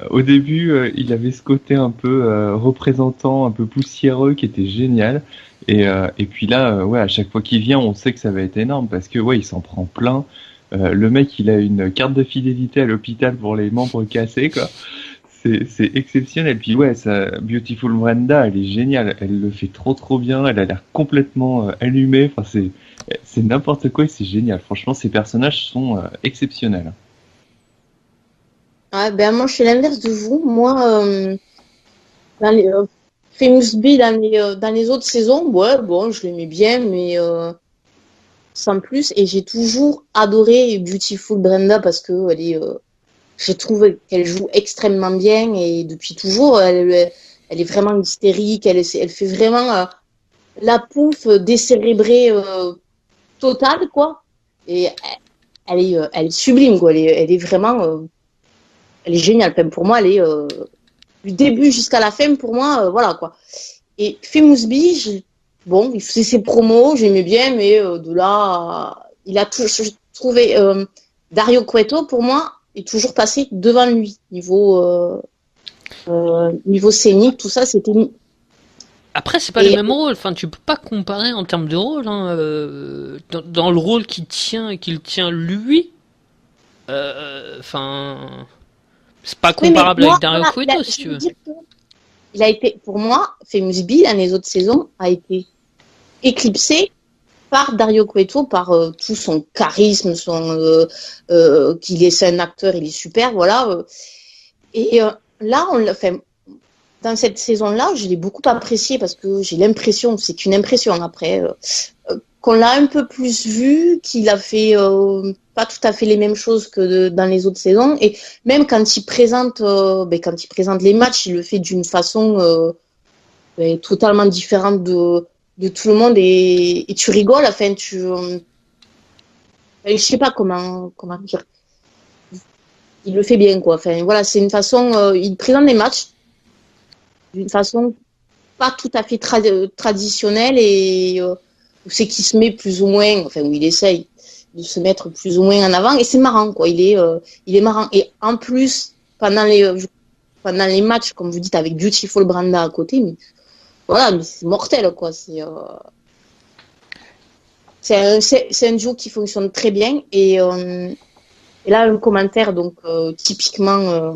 Au début, il avait ce côté un peu représentant, un peu poussiéreux qui était génial. Et puis là, ouais, à chaque fois qu'il vient, on sait que ça va être énorme parce que ouais, il s'en prend plein. Le mec, il a une carte de fidélité à l'hôpital pour les membres cassés, quoi. C'est exceptionnel. Puis ouais, Beautiful Brenda, elle est géniale. Elle le fait trop bien. Elle a l'air complètement allumée. Enfin, c'est n'importe quoi et c'est génial. Franchement, ces personnages sont exceptionnels. Ouais, ben moi, je suis l'inverse de vous. Moi, dans les Famous B, dans les autres saisons, ouais, bon, je l'aimais bien, mais sans plus. Et j'ai toujours adoré Beautiful Brenda parce que je trouve qu'elle joue extrêmement bien et depuis toujours, elle est vraiment hystérique. Elle fait vraiment la pouffe décérébrée totale, quoi. Et elle est sublime, quoi. Elle est vraiment, elle est géniale. Enfin, pour moi, elle est du début jusqu'à la fin. Pour moi, voilà, quoi. Et Famous B, bon, il faisait ses promos, j'aimais bien, mais de là, il a trouvé Dario Cueto, pour moi, est toujours passé devant lui. Niveau scénique, tout ça, c'était... Après, c'est pas les mêmes rôles. Enfin, tu peux pas comparer en termes de rôle. Hein, dans le rôle qu'il tient lui. Enfin, c'est pas comparable avec Dario Cueto, si tu veux. Il a été, pour moi, Famous B, dans les autres saisons, a été éclipsé par Dario Cueto, par tout son charisme, c'est un acteur, il est super, voilà. Et là, dans cette saison-là, je l'ai beaucoup apprécié parce que j'ai l'impression, c'est une impression après, qu'on l'a un peu plus vu, qu'il a fait pas tout à fait les mêmes choses que dans les autres saisons. Et même quand il présente les matchs, il le fait d'une façon totalement différente de tout le monde. Et tu rigoles, enfin, je sais pas comment dire. Il le fait bien, quoi. Enfin, voilà, c'est une façon, il présente les matchs d'une façon pas tout à fait traditionnelle et c'est qu'il se met plus ou moins, enfin, où il essaye de se mettre plus ou moins en avant et c'est marrant, quoi. Il est marrant. Et en plus, pendant les matchs, comme vous dites, avec Beautiful Branda à côté, mais voilà, mais c'est mortel, quoi. C'est un duo qui fonctionne très bien et là, un commentaire donc typiquement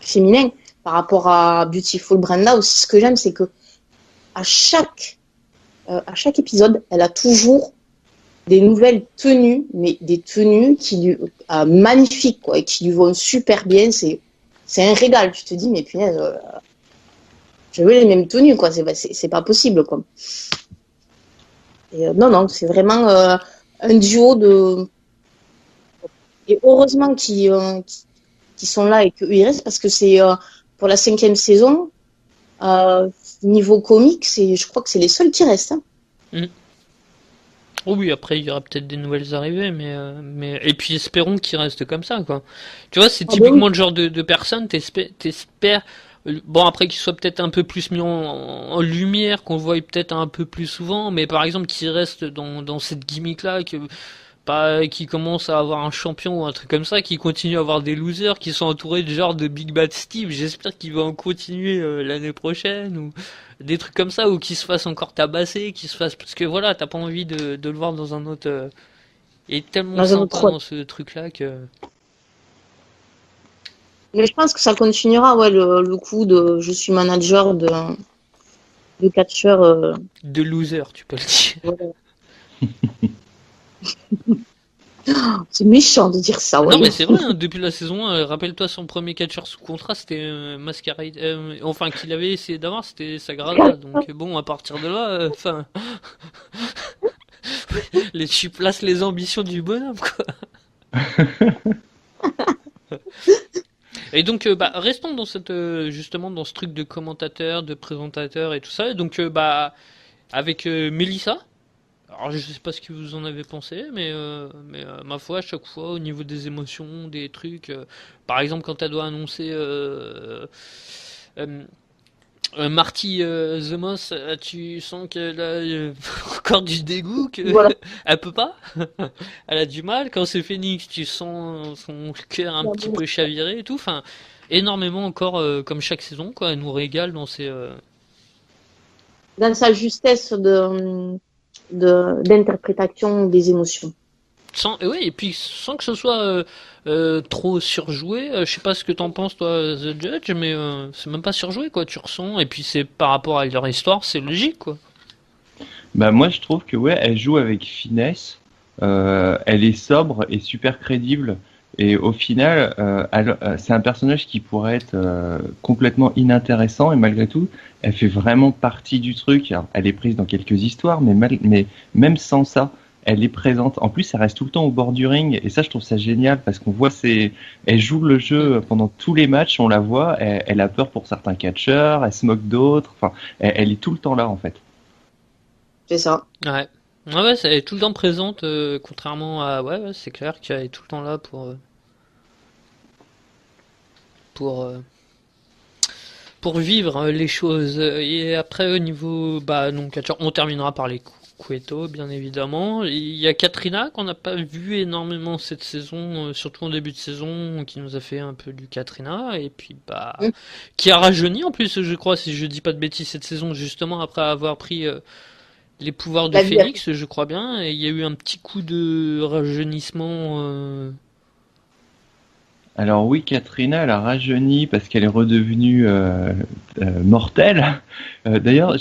féminin par rapport à Beautiful Brenda aussi. Ce que j'aime, c'est que à chaque épisode, elle a toujours des nouvelles tenues, mais des tenues magnifiques, quoi, et qui lui vont super bien. C'est un régal. Tu te dis, mais punaise, je veux les mêmes tenues, quoi. C'est pas possible, quoi. Et, non, c'est vraiment un duo de. Et heureusement qu'ils sont là et qu'ils restent parce que c'est pour la 5e saison. Niveau comique, je crois que c'est les seuls qui restent. Hein. Oh oui, après il y aura peut-être des nouvelles arrivées, mais et puis espérons qu'ils restent comme ça, quoi. Tu vois, c'est typiquement le genre de personne, t'espères. Bon, après qu'il soit peut-être un peu plus mis en lumière, qu'on le voit peut-être un peu plus souvent, mais par exemple qu'il reste dans cette gimmick-là, pas qui commence à avoir un champion ou un truc comme ça, qui continue à avoir des losers qui sont entourés de genre de Big Bad Steve. J'espère qu'il va en continuer l'année prochaine ou des trucs comme ça, ou qu'il se fasse encore tabasser, parce que voilà, t'as pas envie de le voir dans un autre. Il est tellement sympa dans ce truc-là que. Mais je pense que ça continuera, ouais, le coup de je suis manager de catcheur. De loser, tu peux le dire. Voilà. C'est méchant de dire ça. Ouais. Non mais c'est vrai, hein, depuis la saison 1, rappelle-toi son premier catcheur sous contrat, c'était Masquerade, enfin qu'il avait essayé d'avoir, c'était Sagrada, donc bon, à partir de là, enfin, tu places les ambitions du bonhomme, quoi. Et donc, restons dans justement dans ce truc de commentateur, de présentateur et tout ça, et donc, avec Mélissa. Alors je sais pas ce que vous en avez pensé, mais ma foi, à chaque fois, au niveau des émotions, des trucs, par exemple quand elle doit annoncer Marty The Moss, tu sens qu'elle a encore du dégoût, que voilà. elle peut pas, elle a du mal. Quand c'est Phoenix, tu sens son cœur un petit peu chaviré et tout. Enfin, énormément encore, comme chaque saison, quoi. Elle nous régale dans dans sa justesse d'interprétation des émotions. Oui, et puis sans que ce soit trop surjoué. Je sais pas ce que t'en penses toi, The Judge, mais c'est même pas surjoué, quoi. Tu ressens, et puis c'est par rapport à leur histoire, c'est logique, quoi. Bah moi je trouve que ouais, elle joue avec finesse. Elle est sobre et super crédible. Et au final, c'est un personnage qui pourrait être complètement inintéressant et malgré tout, elle fait vraiment partie du truc. Alors, elle est prise dans quelques histoires, mais même sans ça, elle est présente. En plus, elle reste tout le temps au bord du ring et ça, je trouve ça génial parce qu'on voit elle joue le jeu pendant tous les matchs, on la voit. Elle a peur pour certains catcheurs, elle se moque d'autres. Enfin, elle est tout le temps là en fait. C'est ça. Ouais. Ouais, elle est tout le temps présente, contrairement à... Ouais, c'est clair qu'elle est tout le temps là pour pour vivre les choses. Et après, au niveau, bah, donc, on terminera par les Cueto, bien évidemment. Il y a Katrina qu'on n'a pas vu énormément cette saison, surtout en début de saison, qui nous a fait un peu du Katrina. Et puis, bah, Mm. qui a rajeuni en plus, je crois, si je dis pas de bêtises, cette saison, justement après avoir pris les pouvoirs de La vie. Phoenix, je crois bien. Et il y a eu un petit coup de rajeunissement. Alors oui, Katrina, elle a rajeuni parce qu'elle est redevenue mortelle. D'ailleurs,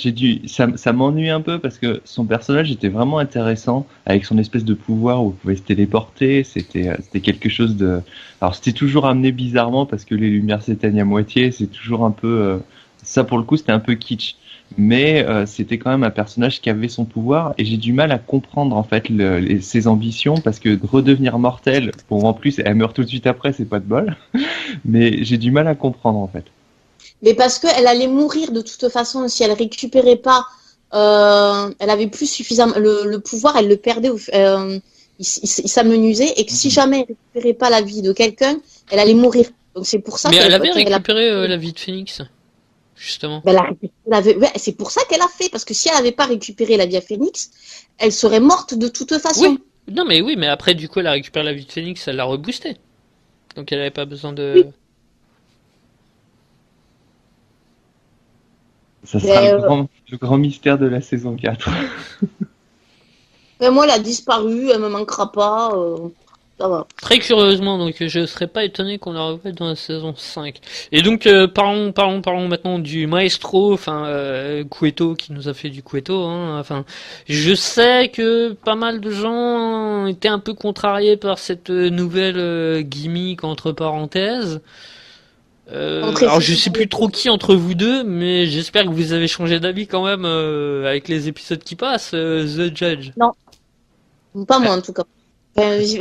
ça m'ennuie un peu parce que son personnage était vraiment intéressant avec son espèce de pouvoir où il pouvait se téléporter. C'était quelque chose de. Alors c'était toujours amené bizarrement parce que les lumières s'éteignent à moitié. C'est toujours un peu. Ça pour le coup, c'était un peu kitsch. Mais c'était quand même un personnage qui avait son pouvoir et j'ai du mal à comprendre en fait ses ambitions parce que de redevenir mortelle, bon en plus elle meurt tout de suite après, c'est pas de bol, mais j'ai du mal à comprendre en fait. Mais parce qu'elle allait mourir de toute façon si elle récupérait pas, elle avait plus suffisamment le pouvoir, elle le perdait, il s'amenuisait et que si jamais elle récupérait pas la vie de quelqu'un, elle allait mourir. Donc c'est pour ça Mais elle avait qu'elle a récupéré la vie de Phoenix, justement. ben, ouais, c'est pour ça qu'elle a fait, parce que si elle n'avait pas récupéré la vie à Phoenix, elle serait morte de toute façon. Oui. Non, mais oui, mais après, du coup, elle a récupéré la vie de Phoenix, elle l'a reboosté. Donc elle avait pas besoin de. Oui. Ça sera Mais, le grand mystère de la saison 4. ben, moi, elle a disparu, elle me manquera pas, ça va. Très curieusement, donc je serais pas étonné qu'on la revoie dans la saison 5. Et donc parlons maintenant du maestro, enfin Cueto qui nous a fait du Cueto. Hein, enfin, je sais que pas mal de gens étaient un peu contrariés par cette nouvelle gimmick entre parenthèses. Alors je sais plus trop qui entre vous deux, mais j'espère que vous avez changé d'avis quand même avec les épisodes qui passent. The Judge. Non, pas moi en tout cas. Vas-y.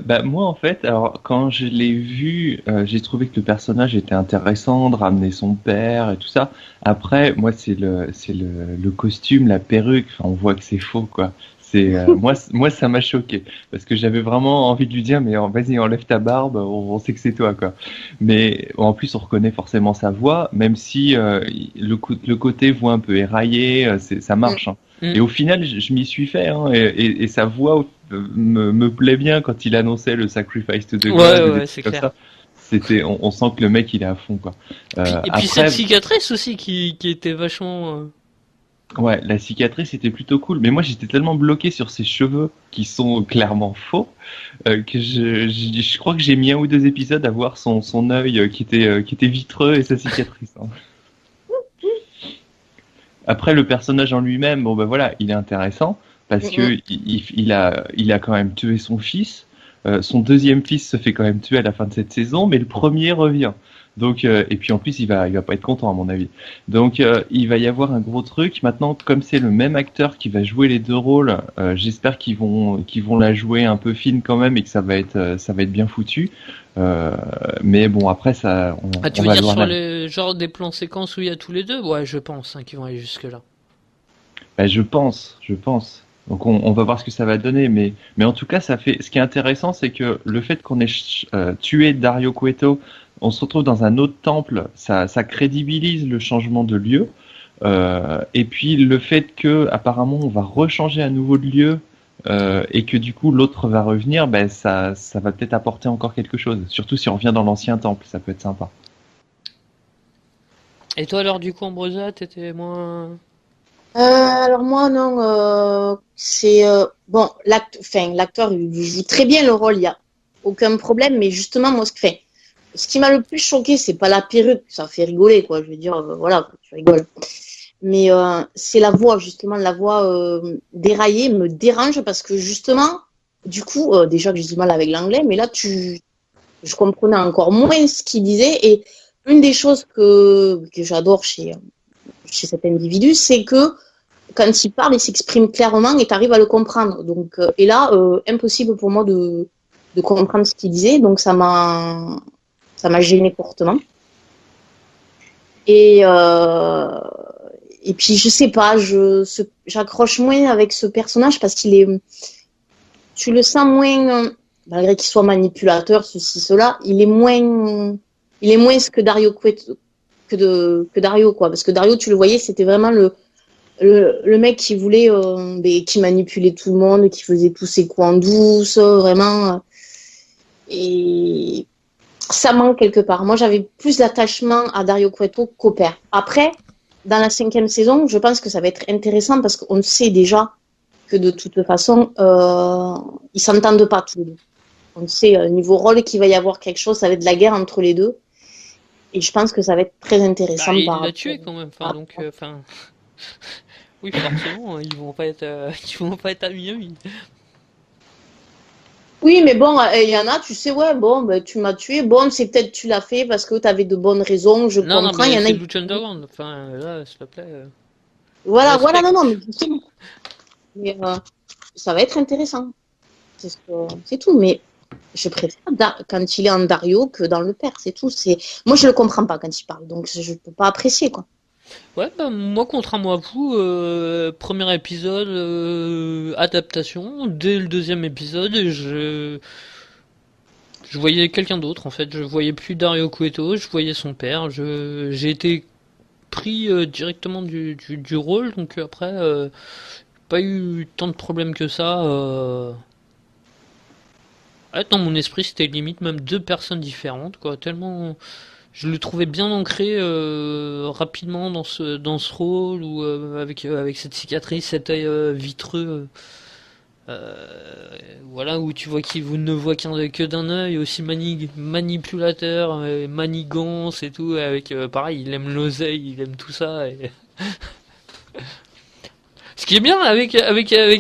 Bah moi en fait, alors quand je l'ai vu, j'ai trouvé que le personnage était intéressant, de ramener son père et tout ça. Après, moi c'est le costume, la perruque. Enfin, on voit que c'est faux quoi. C'est moi ça m'a choqué parce que j'avais vraiment envie de lui dire mais vas-y enlève ta barbe, on sait que c'est toi quoi. Mais en plus on reconnaît forcément sa voix, même si le côté voix un peu éraillé, ça marche. Hein. Mm. Et au final, je m'y suis fait, hein, et sa voix me plaît bien quand il annonçait le sacrifice to the god, Ouais, c'est comme clair. ça. On sent que le mec il est à fond quoi. Et puis cette cicatrice aussi qui était vachement. Ouais, la cicatrice était plutôt cool, mais moi j'étais tellement bloqué sur ses cheveux qui sont clairement faux que je crois que j'ai mis un ou deux épisodes à voir son œil qui était vitreux et sa cicatrice. Hein. Après, le personnage en lui-même, bon ben voilà, il est intéressant parce que il a quand même tué son fils. Son deuxième fils se fait quand même tuer à la fin de cette saison, mais le premier revient. Donc et puis en plus il va pas être content à mon avis. Donc il va y avoir un gros truc. Maintenant, comme c'est le même acteur qui va jouer les deux rôles, j'espère qu'ils vont la jouer un peu fine quand même et que ça va être bien foutu. Mais bon après ça, Tu on veux va dire voir sur le genre des plans séquences où il y a tous les deux? Ouais, je pense qu'ils vont aller jusque là. Ben, je pense. Donc on va voir ce que ça va donner, mais en tout cas ça fait. Ce qui est intéressant, c'est que le fait qu'on ait tué Dario Cueto, on se retrouve dans un autre temple, ça crédibilise le changement de lieu. Et puis le fait que apparemment on va rechanger à nouveau de lieu et que du coup l'autre va revenir, ben ça va peut-être apporter encore quelque chose. Surtout si on revient dans l'ancien temple, ça peut être sympa. Et toi alors du coup Ambrosia, t'étais moins. Alors moi non, c'est bon l'acteur il joue très bien le rôle, il y a aucun problème, mais justement moi ce qui m'a le plus choqué, c'est pas la perruque, ça fait rigoler quoi, je veux dire voilà, tu rigoles. Mais c'est la voix justement, la voix déraillée me dérange parce que justement du coup déjà que j'ai du mal avec l'anglais, mais là je comprenais encore moins ce qu'il disait et une des choses que j'adore chez cet individu, c'est que quand il parle, il s'exprime clairement et tu arrives à le comprendre. Donc, et là, impossible pour moi de comprendre ce qu'il disait, donc ça m'a gêné fortement. Et puis je sais pas, j'accroche moins avec ce personnage parce qu'il est, tu le sens moins, malgré qu'il soit manipulateur, ceci, cela, il est moins il est moins que Dario Cueto, que Dario, quoi. Parce que Dario, tu le voyais, c'était vraiment le mec qui voulait, qui manipulait tout le monde, qui faisait tous ses coups en douce, vraiment. Et ça manque quelque part. Moi, j'avais plus d'attachement à Dario Cueto qu'au père. Après, dans la 5e saison, je pense que ça va être intéressant parce qu'on sait déjà que de toute façon, ils s'entendent pas tous les deux. On sait, niveau rôle, qu'il va y avoir quelque chose, ça va être de la guerre entre les deux. Et je pense que ça va être très intéressant. Il l'a tué quand même, oui, forcément, ils vont pas être amis. Oui, mais bon, il y en a, tu sais, ouais, bon, ben, tu m'as tué. Bon, c'est peut-être tu l'as fait parce que tu avais de bonnes raisons, je Non, comprends. mais Il y en a. c'est Lucha Underground. Là, s'il te plaît. Voilà, Respect. non, mais mais, ça va être intéressant. C'est tout. Mais je préfère quand il est en Dario que dans le père, c'est tout. Moi, je le comprends pas quand il parle, donc je peux pas apprécier, quoi. Ouais, moi, contrairement à vous, premier épisode, adaptation. Dès le deuxième épisode, je voyais quelqu'un d'autre, en fait. Je voyais plus Dario Cueto, je voyais son père. J'ai été pris directement du rôle, donc après, pas eu tant de problèmes que ça. Dans mon esprit, c'était limite même deux personnes différentes, quoi. Tellement, je le trouvais bien ancré rapidement dans ce rôle ou avec cette cicatrice, cet œil vitreux. Voilà, où tu vois qu'il vous ne voit que d'un œil, aussi manipulateur, manigance et tout, avec pareil, il aime l'oseille, il aime tout ça. Ce qui est bien avec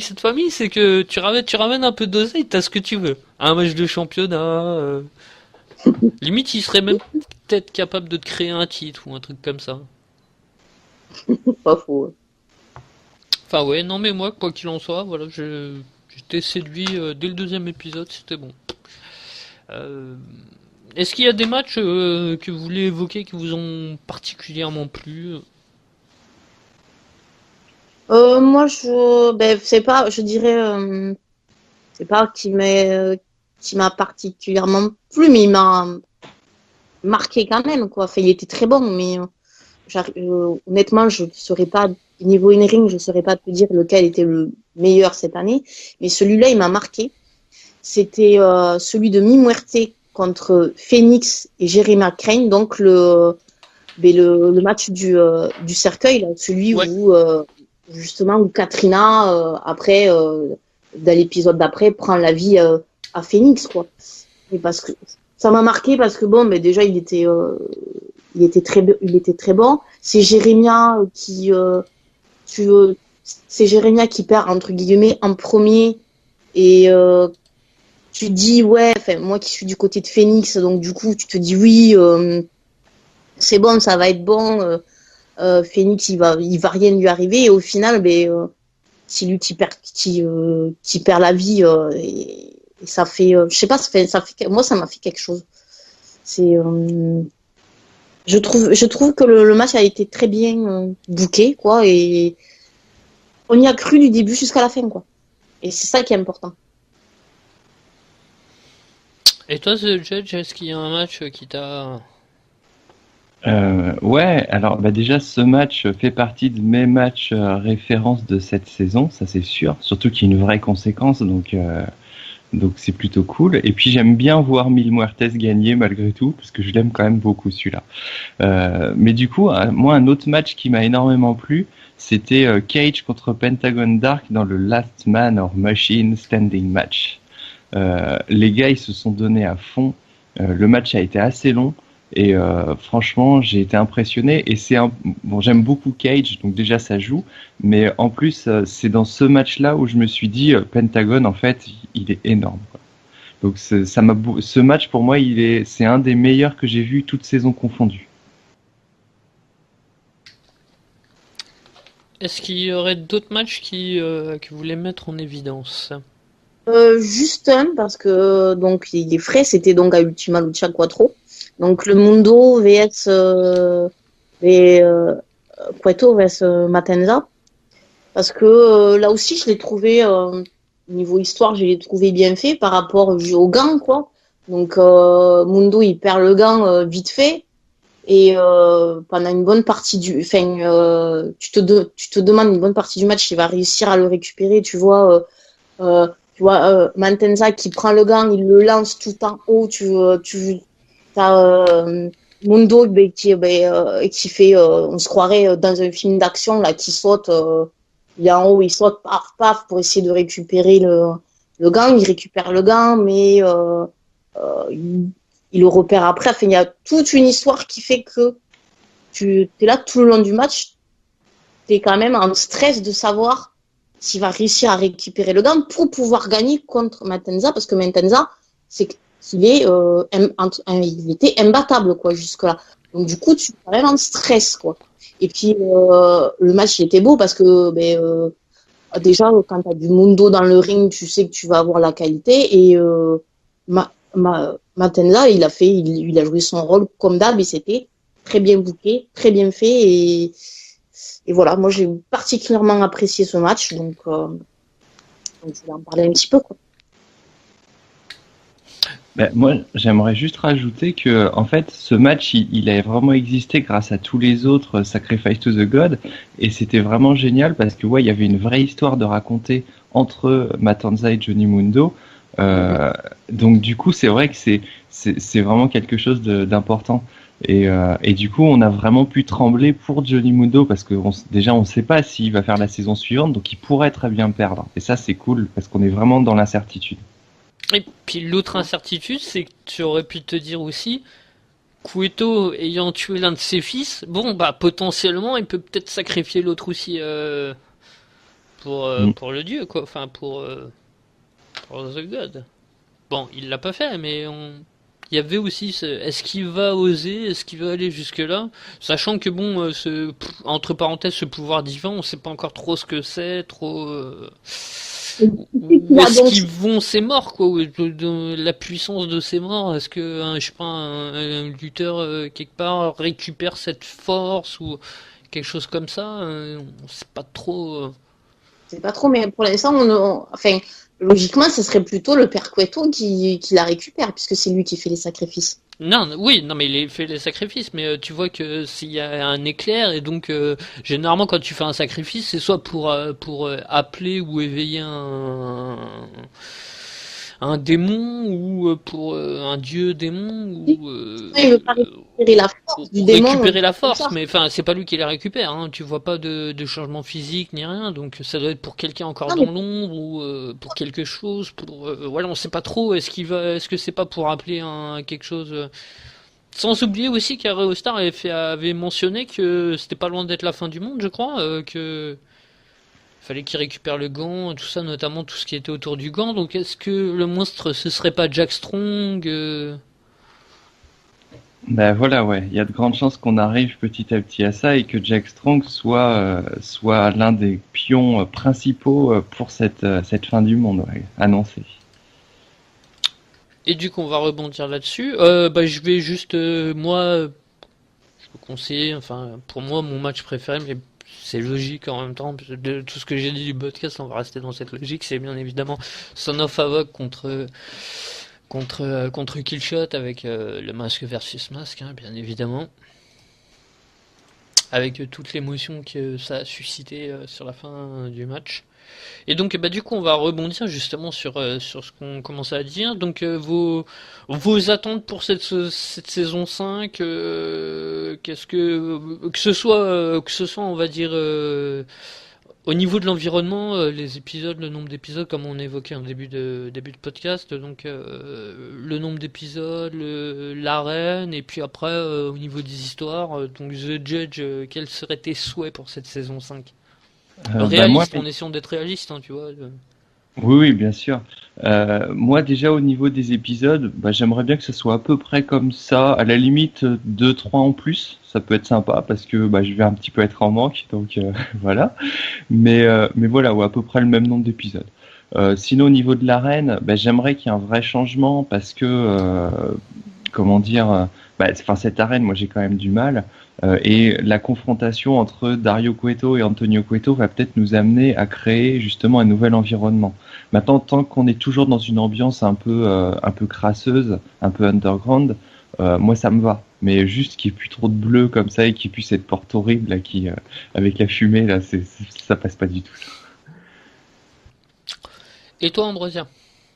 cette famille, c'est que tu ramènes un peu d'oseille, t'as ce que tu veux. Un match de championnat, limite il serait même peut-être capable de te créer un titre ou un truc comme ça. Pas faux. Enfin ouais, non mais moi, quoi qu'il en soit, voilà, j'étais séduit dès le deuxième épisode, c'était bon. Euh, Est-ce qu'il y a des matchs que vous voulez évoquer qui vous ont particulièrement plu? Moi, c'est pas, je dirais, c'est pas qui m'a particulièrement plu, mais il m'a marqué quand même, quoi. Enfin, il était très bon, mais honnêtement, je ne saurais pas, niveau in-ring, je ne saurais pas te dire lequel était le meilleur cette année, mais celui-là, il m'a marqué. C'était celui de Mi Muerte contre Phoenix et Jeremiah Crane, donc le match du cercueil, là, celui Ouais. où justement où Katrina après dans l'épisode d'après prend la vie à Phoenix, quoi. Et parce que ça m'a marqué parce que bon, mais déjà il était très bon. C'est Jeremiah c'est Jeremiah qui perd entre guillemets en premier et tu te dis ouais, enfin moi qui suis du côté de Phoenix, donc du coup tu te dis oui, c'est bon, ça va être bon. Phoenix il va rien lui arriver et au final c'est lui qui perd la vie et ça fait je sais pas, moi ça m'a fait quelque chose. C'est je trouve que le match a été très bien booké, quoi, et on y a cru du début jusqu'à la fin, quoi, et c'est ça qui est important. Et toi, The Judge, est-ce qu'il y a un match qui t'a... Ouais, alors bah déjà ce match fait partie de mes matchs références de cette saison, ça c'est sûr. Surtout qu'il y a une vraie conséquence, donc c'est plutôt cool. Et puis j'aime bien voir Mil Muertes gagner malgré tout, parce que je l'aime quand même beaucoup celui-là. Mais du coup, moi un autre match qui m'a énormément plu, c'était Cage contre Pentagon Dark dans le Last Man or Machine Standing match. Les gars ils se sont donnés à fond. Le match a été assez long. Et franchement, j'ai été impressionné. Et bon, j'aime beaucoup Cage, donc déjà ça joue. Mais en plus, c'est dans ce match-là où je me suis dit, Pentagon, en fait, il est énorme, quoi. Donc ce match pour moi, c'est un des meilleurs que j'ai vu toute saison confondue. Est-ce qu'il y aurait d'autres matchs que vous voulez mettre en évidence? Juste un parce que donc il est frais, c'était donc à Ultima Lucha Quattro, donc le Mundo vs Cueto vs Matanza, parce que là aussi je l'ai trouvé niveau histoire, je l'ai trouvé bien fait par rapport au gants, quoi. Donc Mundo il perd le gant vite fait. Et pendant une bonne partie tu te demandes une bonne partie du match s'il va réussir à le récupérer. Tu vois Mantenza qui prend le gant, il le lance tout en haut. T'as Mundo qui fait, on se croirait dans un film d'action là, qui saute. Il est en haut, il saute, paf, paf, pour essayer de récupérer le gant. Il récupère le gant, mais il le repère après. Enfin, il y a toute une histoire qui fait que tu es là tout le long du match. Tu es quand même en stress de savoir s'il va réussir à récupérer le gant pour pouvoir gagner contre Mantenza, parce que Mantenza, il était imbattable quoi, jusque-là. Donc, du coup, tu es quand même en stress. Quoi. Et puis, le match, il était beau parce que déjà, quand tu as du Mundo dans le ring, tu sais que tu vas avoir la qualité. Et Matenza, il a joué son rôle comme d'hab et c'était très bien booké, très bien fait. Et voilà, moi j'ai particulièrement apprécié ce match, donc je vais en parler un petit peu. Quoi. Ben, moi, j'aimerais juste rajouter que, en fait, ce match, il a vraiment existé grâce à tous les autres Sacrifice to the God, et c'était vraiment génial parce que, ouais, il y avait une vraie histoire de raconter entre Matanza et Johnny Mundo. Donc, du coup, c'est vrai que c'est vraiment quelque chose d'important. Et du coup, on a vraiment pu trembler pour Johnny Mundo parce que déjà, on ne sait pas s'il va faire la saison suivante, donc il pourrait très bien perdre. Et ça, c'est cool parce qu'on est vraiment dans l'incertitude. Et puis l'autre incertitude, c'est que tu aurais pu te dire aussi, Cueto ayant tué l'un de ses fils, bon bah potentiellement il peut peut-être sacrifier l'autre aussi pour le dieu quoi, enfin pour The God. Bon, il l'a pas fait, mais il y avait aussi est-ce qu'il va oser, est-ce qu'il va aller jusque là, sachant que bon entre parenthèses ce pouvoir divin, on sait pas encore trop ce que c'est, trop où est-ce qu'ils vont ces morts quoi, la puissance de ces morts, est-ce que je sais pas un lutteur quelque part récupère cette force ou quelque chose comme ça, on sait pas trop. C'est pas trop, mais pour l'instant, enfin, logiquement, ce serait plutôt le père Cueto qui la récupère, puisque c'est lui qui fait les sacrifices. Non, oui, non, mais il fait les sacrifices, mais tu vois que s'il y a un éclair, et donc généralement quand tu fais un sacrifice, c'est soit pour appeler ou éveiller un démon ou pour un dieu démon ou Il veut pas récupérer la force du démon. Récupérer la force, mais enfin c'est pas lui qui la récupère, hein. Tu vois pas de changement physique ni rien, donc ça doit être pour quelqu'un encore dans l'ombre ou pour quelque chose, pour voilà, on sait pas trop. Est-ce que c'est pas pour appeler quelque chose. Sans oublier aussi qu'Areo Star avait mentionné que c'était pas loin d'être la fin du monde, je crois, que fallait qu'il récupère le gant, tout ça, notamment tout ce qui était autour du gant. Donc est-ce que le monstre ce serait pas Jack Strong Ben voilà, ouais, il y a de grandes chances qu'on arrive petit à petit à ça et que Jack Strong soit l'un des pions principaux pour cette fin du monde, ouais, annoncée. Et du coup, on va rebondir là-dessus. Je vais juste, moi, je peux conseiller, enfin, pour moi, mon match préféré, mais c'est logique en même temps, de tout ce que j'ai dit du podcast, on va rester dans cette logique, c'est bien évidemment Son of Havoc contre Killshot avec le masque versus masque, hein, bien évidemment. Avec toute l'émotion que ça a suscité sur la fin du match. Et donc, du coup, on va rebondir justement sur ce qu'on commençait à dire. Donc, vos attentes pour cette saison 5, qu'est-ce que ce soit, on va dire, au niveau de l'environnement, les épisodes, le nombre d'épisodes, comme on évoquait en début de podcast, donc le nombre d'épisodes, l'arène, et puis après, au niveau des histoires, donc The Judge, quels seraient tes souhaits pour cette saison 5? Réaliste, en essayant d'être réaliste, hein, tu vois. Oui, bien sûr. Moi, déjà, au niveau des épisodes, j'aimerais bien que ce soit à peu près comme ça. À la limite, 2-3 en plus. Ça peut être sympa parce que je vais un petit peu être en manque. Donc, voilà. Mais voilà, ouais, à peu près le même nombre d'épisodes. Sinon, au niveau de l'arène, j'aimerais qu'il y ait un vrai changement parce que, comment dire, cette arène, moi, j'ai quand même du mal. Et la confrontation entre Dario Cueto et Antonio Cueto va peut-être nous amener à créer justement un nouvel environnement. Maintenant, tant qu'on est toujours dans une ambiance un peu crasseuse, un peu underground, moi ça me va. Mais juste qu'il n'y ait plus trop de bleu comme ça et qu'il puisse cette porte horrible là, avec la fumée là, ça passe pas du tout. Et toi, Ambrosia,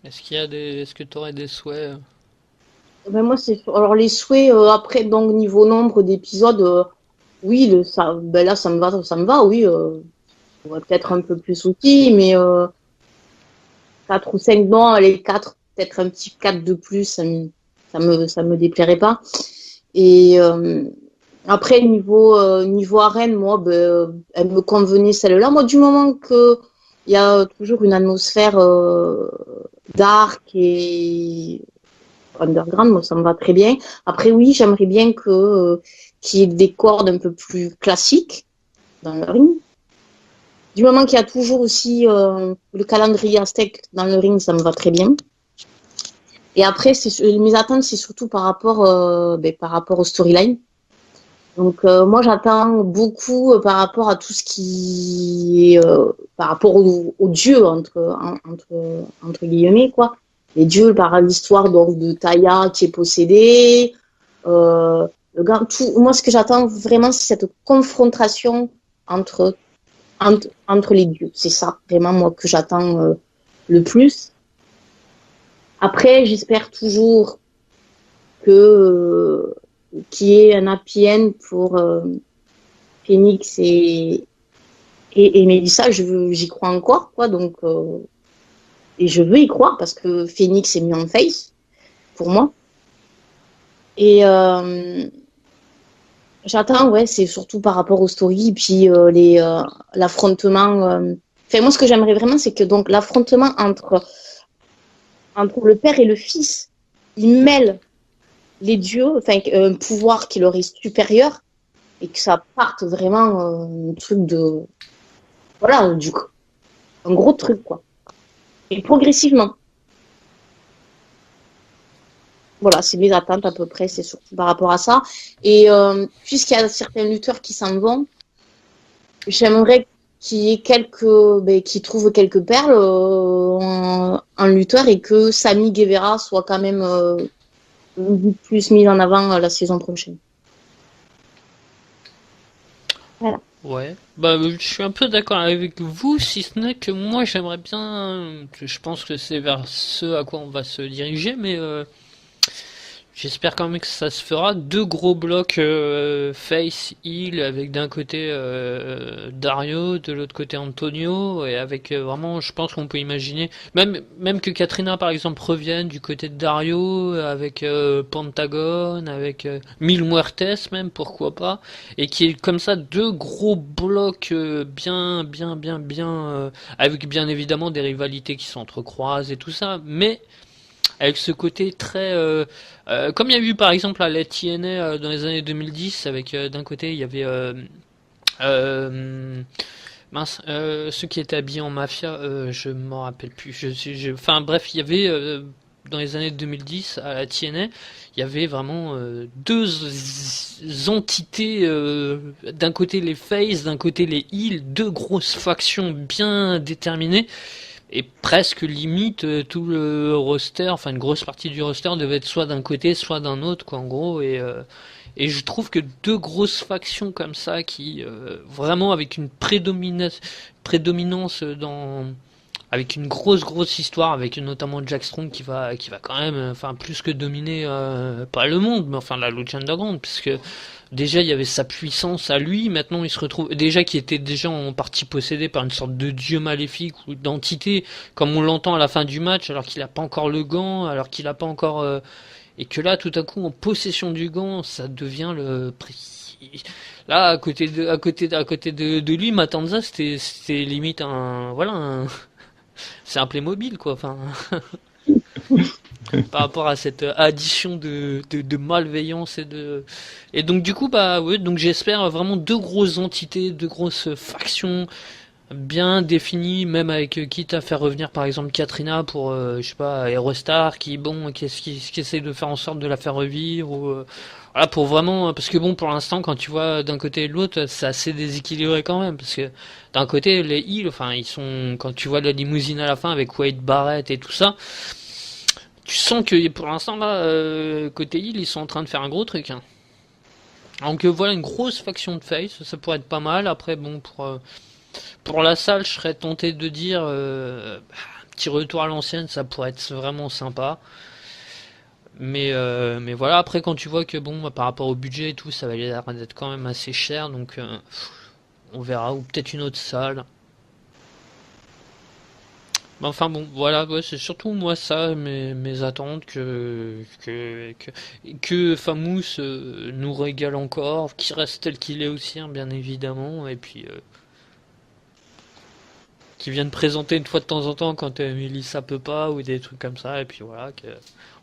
est-ce que tu aurais des souhaits? Ben moi, alors les souhaits, après, donc, niveau nombre d'épisodes, oui, ben là, ça me va, oui. On va peut-être un peu plus aussi, mais 4 ou 5 non, les 4, peut-être un petit 4 de plus, ça me déplairait pas. Et après, niveau arène, moi, ben, elle me convenait celle-là. Moi, du moment que il y a toujours une atmosphère dark et underground, moi, ça me va très bien. Après, oui, j'aimerais bien qu'il y ait des cordes un peu plus classiques dans le ring. Du moment qu'il y a toujours aussi le calendrier aztèque dans le ring, ça me va très bien. Et après, mes attentes, c'est surtout par rapport au storyline. Donc, moi, j'attends beaucoup par rapport à tout ce qui est par rapport aux dieux, entre guillemets, quoi. Les dieux, par l'histoire de Taya qui est possédée. Moi, ce que j'attends vraiment, c'est cette confrontation entre, entre les dieux. C'est ça, vraiment, moi, que j'attends le plus. Après, j'espère toujours qu'il y ait un happy end pour Phoenix et Melissa. J'y crois encore, quoi. Donc, et je veux y croire parce que Phoenix est mis en face pour moi. Et j'attends, ouais, c'est surtout par rapport aux stories, puis l'affrontement. Enfin, moi, ce que j'aimerais vraiment, c'est que donc l'affrontement entre le père et le fils, il mêle les dieux, enfin, un pouvoir qui leur est supérieur, et que ça parte vraiment un truc de. Voilà, un gros truc, quoi. Et progressivement. Voilà, c'est mes attentes à peu près, c'est surtout par rapport à ça. Et puisqu'il y a certains lutteurs qui s'en vont, j'aimerais qu'il y ait qui trouvent quelques perles en lutteur et que Sammy Guevara soit quand même plus mis en avant la saison prochaine. Voilà. Ouais, bah je suis un peu d'accord avec vous, si ce n'est que moi j'aimerais bien, je pense que c'est vers ce à quoi on va se diriger, mais j'espère quand même que ça se fera. Deux gros blocs face heel avec d'un côté Dario, de l'autre côté Antonio, et avec vraiment, je pense qu'on peut imaginer même que Katrina par exemple revienne du côté de Dario avec Pentagon, avec Mil Muertes même, pourquoi pas, et qui est comme ça deux gros blocs avec bien évidemment des rivalités qui s'entrecroisent et tout ça, mais avec ce côté très comme il y a eu par exemple à la TNA dans les années 2010 avec d'un côté il y avait euh, ceux qui étaient habillés en mafia, je m'en rappelle plus, enfin bref, il y avait dans les années 2010 à la TNA, il y avait vraiment deux entités, d'un côté les face, d'un côté les heels, deux grosses factions bien déterminées. Et presque limite tout le roster, enfin une grosse partie du roster devait être soit d'un côté, soit d'un autre, quoi, en gros. Et je trouve que deux grosses factions comme ça, qui vraiment avec une prédominance avec une grosse histoire, avec notamment Jack Strong qui va quand même, enfin plus que dominer pas le monde, mais enfin la lucha underground, puisque déjà il y avait sa puissance à lui, maintenant il se retrouve déjà qui était déjà en partie possédé par une sorte de dieu maléfique ou d'entité, comme on l'entend à la fin du match, alors qu'il a pas encore le gant, alors qu'il a pas encore et que là tout à coup en possession du gant, ça devient le là à côté de lui, Matanza c'était limite un voilà c'est un Playmobil quoi, enfin par rapport à cette addition de malveillance et donc du coup bah ouais, donc j'espère vraiment deux grosses entités, deux grosses factions bien défini, même avec quitte à faire revenir par exemple Katrina pour je sais pas Aerostar qui essaie de faire en sorte de la faire revivre ou voilà pour vraiment parce que bon pour l'instant quand tu vois d'un côté et de l'autre c'est assez déséquilibré quand même parce que d'un côté les Heels enfin ils sont quand tu vois la limousine à la fin avec Wade Barrett et tout ça tu sens que pour l'instant là côté Heels ils sont en train de faire un gros truc hein. Donc voilà une grosse faction de face ça pourrait être pas mal après bon pour la salle, je serais tenté de dire un petit retour à l'ancienne, ça pourrait être vraiment sympa. Mais voilà, après quand tu vois que bon, par rapport au budget et tout, ça va l'air d'être quand même assez cher, donc on verra, ou peut-être une autre salle. Mais enfin bon, voilà, ouais, c'est surtout moi ça, mes attentes, que Famous nous régale encore, qu'il reste tel qu'il est aussi, hein, bien évidemment, et puis qui viennent présenter une fois de temps en temps quand Melissa peut pas ou des trucs comme ça et puis voilà que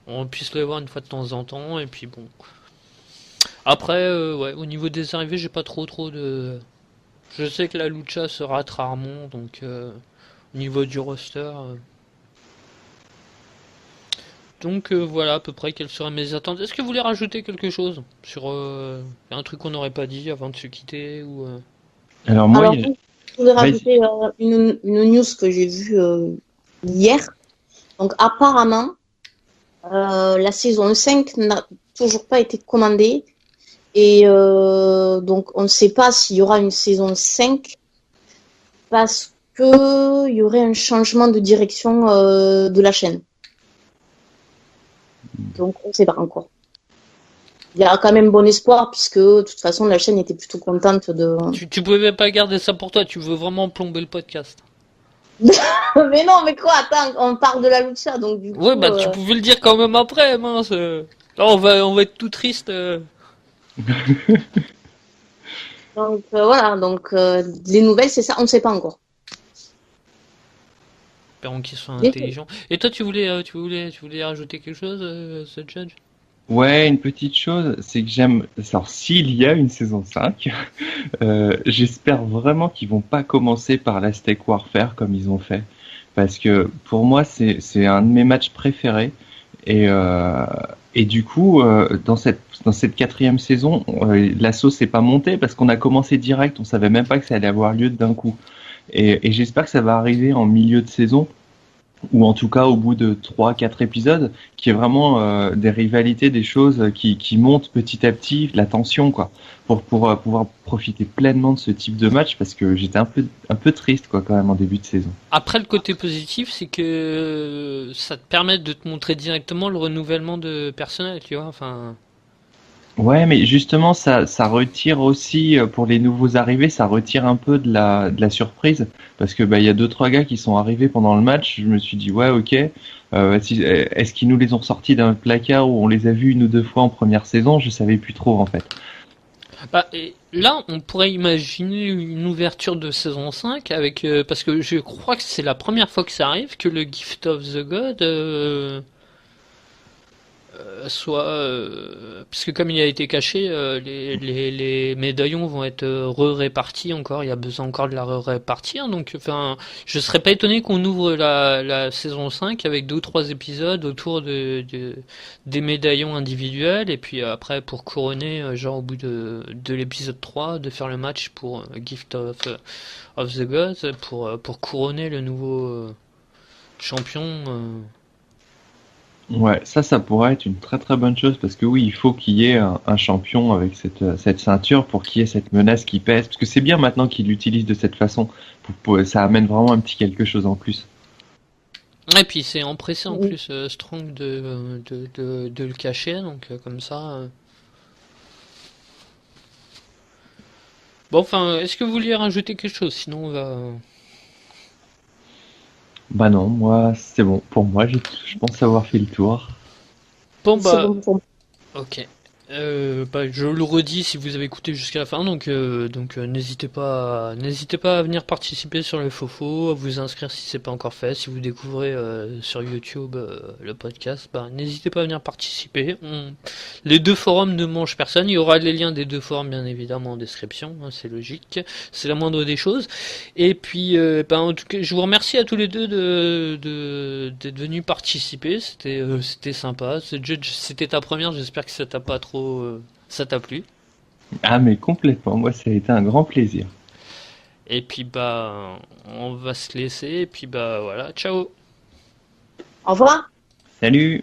on puisse le voir une fois de temps en temps et puis bon après ouais au niveau des arrivées j'ai pas trop de je sais que la lucha se rate rarement donc au niveau du roster donc voilà à peu près quelles seraient mes attentes. Est-ce que vous voulez rajouter quelque chose sur un truc qu'on n'aurait pas dit avant de se quitter ou Alors moi, Alors, il y a- je voulais vas-y. rajouter une news que j'ai vue hier. Donc, apparemment, la saison 5 n'a toujours pas été commandée. Et donc, on ne sait pas s'il y aura une saison 5 parce qu'il y aurait un changement de direction de la chaîne. Donc, on ne sait pas encore. Il y a quand même bon espoir puisque, de toute façon, la chaîne était plutôt contente de... tu pouvais pas garder ça pour toi, tu veux vraiment plomber le podcast. Mais non, mais quoi, attends, on parle de la lucha, donc du Ouais, coup... bah tu pouvais le dire quand même après, mince. Là, on va être tout triste. Donc voilà, donc les nouvelles, c'est ça, on ne sait pas encore. Espérons qu'ils soient Les- intelligents. Et toi, tu voulais rajouter quelque chose, ce Judge? Ouais, une petite chose, c'est que j'aime. Alors, s'il y a une saison 5, j'espère vraiment qu'ils vont pas commencer par l'Aztec Warfare comme ils ont fait. Parce que pour moi, c'est un de mes matchs préférés. Et, euh, et du coup, dans cette quatrième saison, la sauce n'est pas montée parce qu'on a commencé direct, on savait même pas que ça allait avoir lieu d'un coup. Et j'espère que ça va arriver en milieu de saison ou en tout cas au bout de 3, 4 épisodes, qui est vraiment des rivalités, des choses qui montent petit à petit, la tension, quoi, pour pouvoir profiter pleinement de ce type de match, parce que j'étais un peu triste, quoi, quand même, en début de saison. Après, le côté positif, c'est que ça te permet de te montrer directement le renouvellement de personnel, tu vois. Enfin, Ouais, mais justement, ça retire aussi, pour les nouveaux arrivés, ça retire un peu de la surprise, parce que bah, il y a deux, trois gars qui sont arrivés pendant le match, je me suis dit, ouais, ok, est-ce qu'ils nous les ont sortis d'un placard où on les a vus une ou deux fois en première saison? Je savais plus trop, en fait. bah, et là, on pourrait imaginer une ouverture de saison 5 avec, parce que je crois que c'est la première fois que ça arrive que le Gift of the God soit puisque comme il a été caché les médaillons vont être répartis encore il y a besoin encore de la répartir donc enfin je serais pas étonné qu'on ouvre la saison 5 avec 2 ou 3 épisodes autour des médaillons individuels et puis après pour couronner genre au bout de l'épisode 3 de faire le match pour Gift of the Gods pour couronner le nouveau champion Ouais, ça pourrait être une très très bonne chose parce que oui, il faut qu'il y ait un champion avec cette ceinture pour qu'il y ait cette menace qui pèse. Parce que c'est bien maintenant qu'il l'utilise de cette façon. Ça amène vraiment un petit quelque chose en plus. Et puis c'est empressé en plus Strong de le cacher, donc comme ça. Bon, enfin, est-ce que vous vouliez rajouter quelque chose? Sinon, on va. Bah non, moi c'est bon. Pour moi, je pense avoir fait le tour. Bon, C'est bah, bon pour moi. ok. Je le redis si vous avez écouté jusqu'à la fin, donc n'hésitez pas à venir participer sur les Fofos, à vous inscrire si c'est pas encore fait. Si vous découvrez sur YouTube le podcast, n'hésitez pas à venir participer. Les deux forums ne mangent personne. Il y aura les liens des deux forums bien évidemment en description, hein, c'est logique, c'est la moindre des choses. Et puis en tout cas, je vous remercie à tous les deux d'être venus participer. C'était sympa. C'était ta première. J'espère que ça t'a pas trop ça t'a plu. Ah, mais complètement. Moi, ça a été un grand plaisir. Et puis on va se laisser. Et puis voilà, ciao. Au revoir. Salut!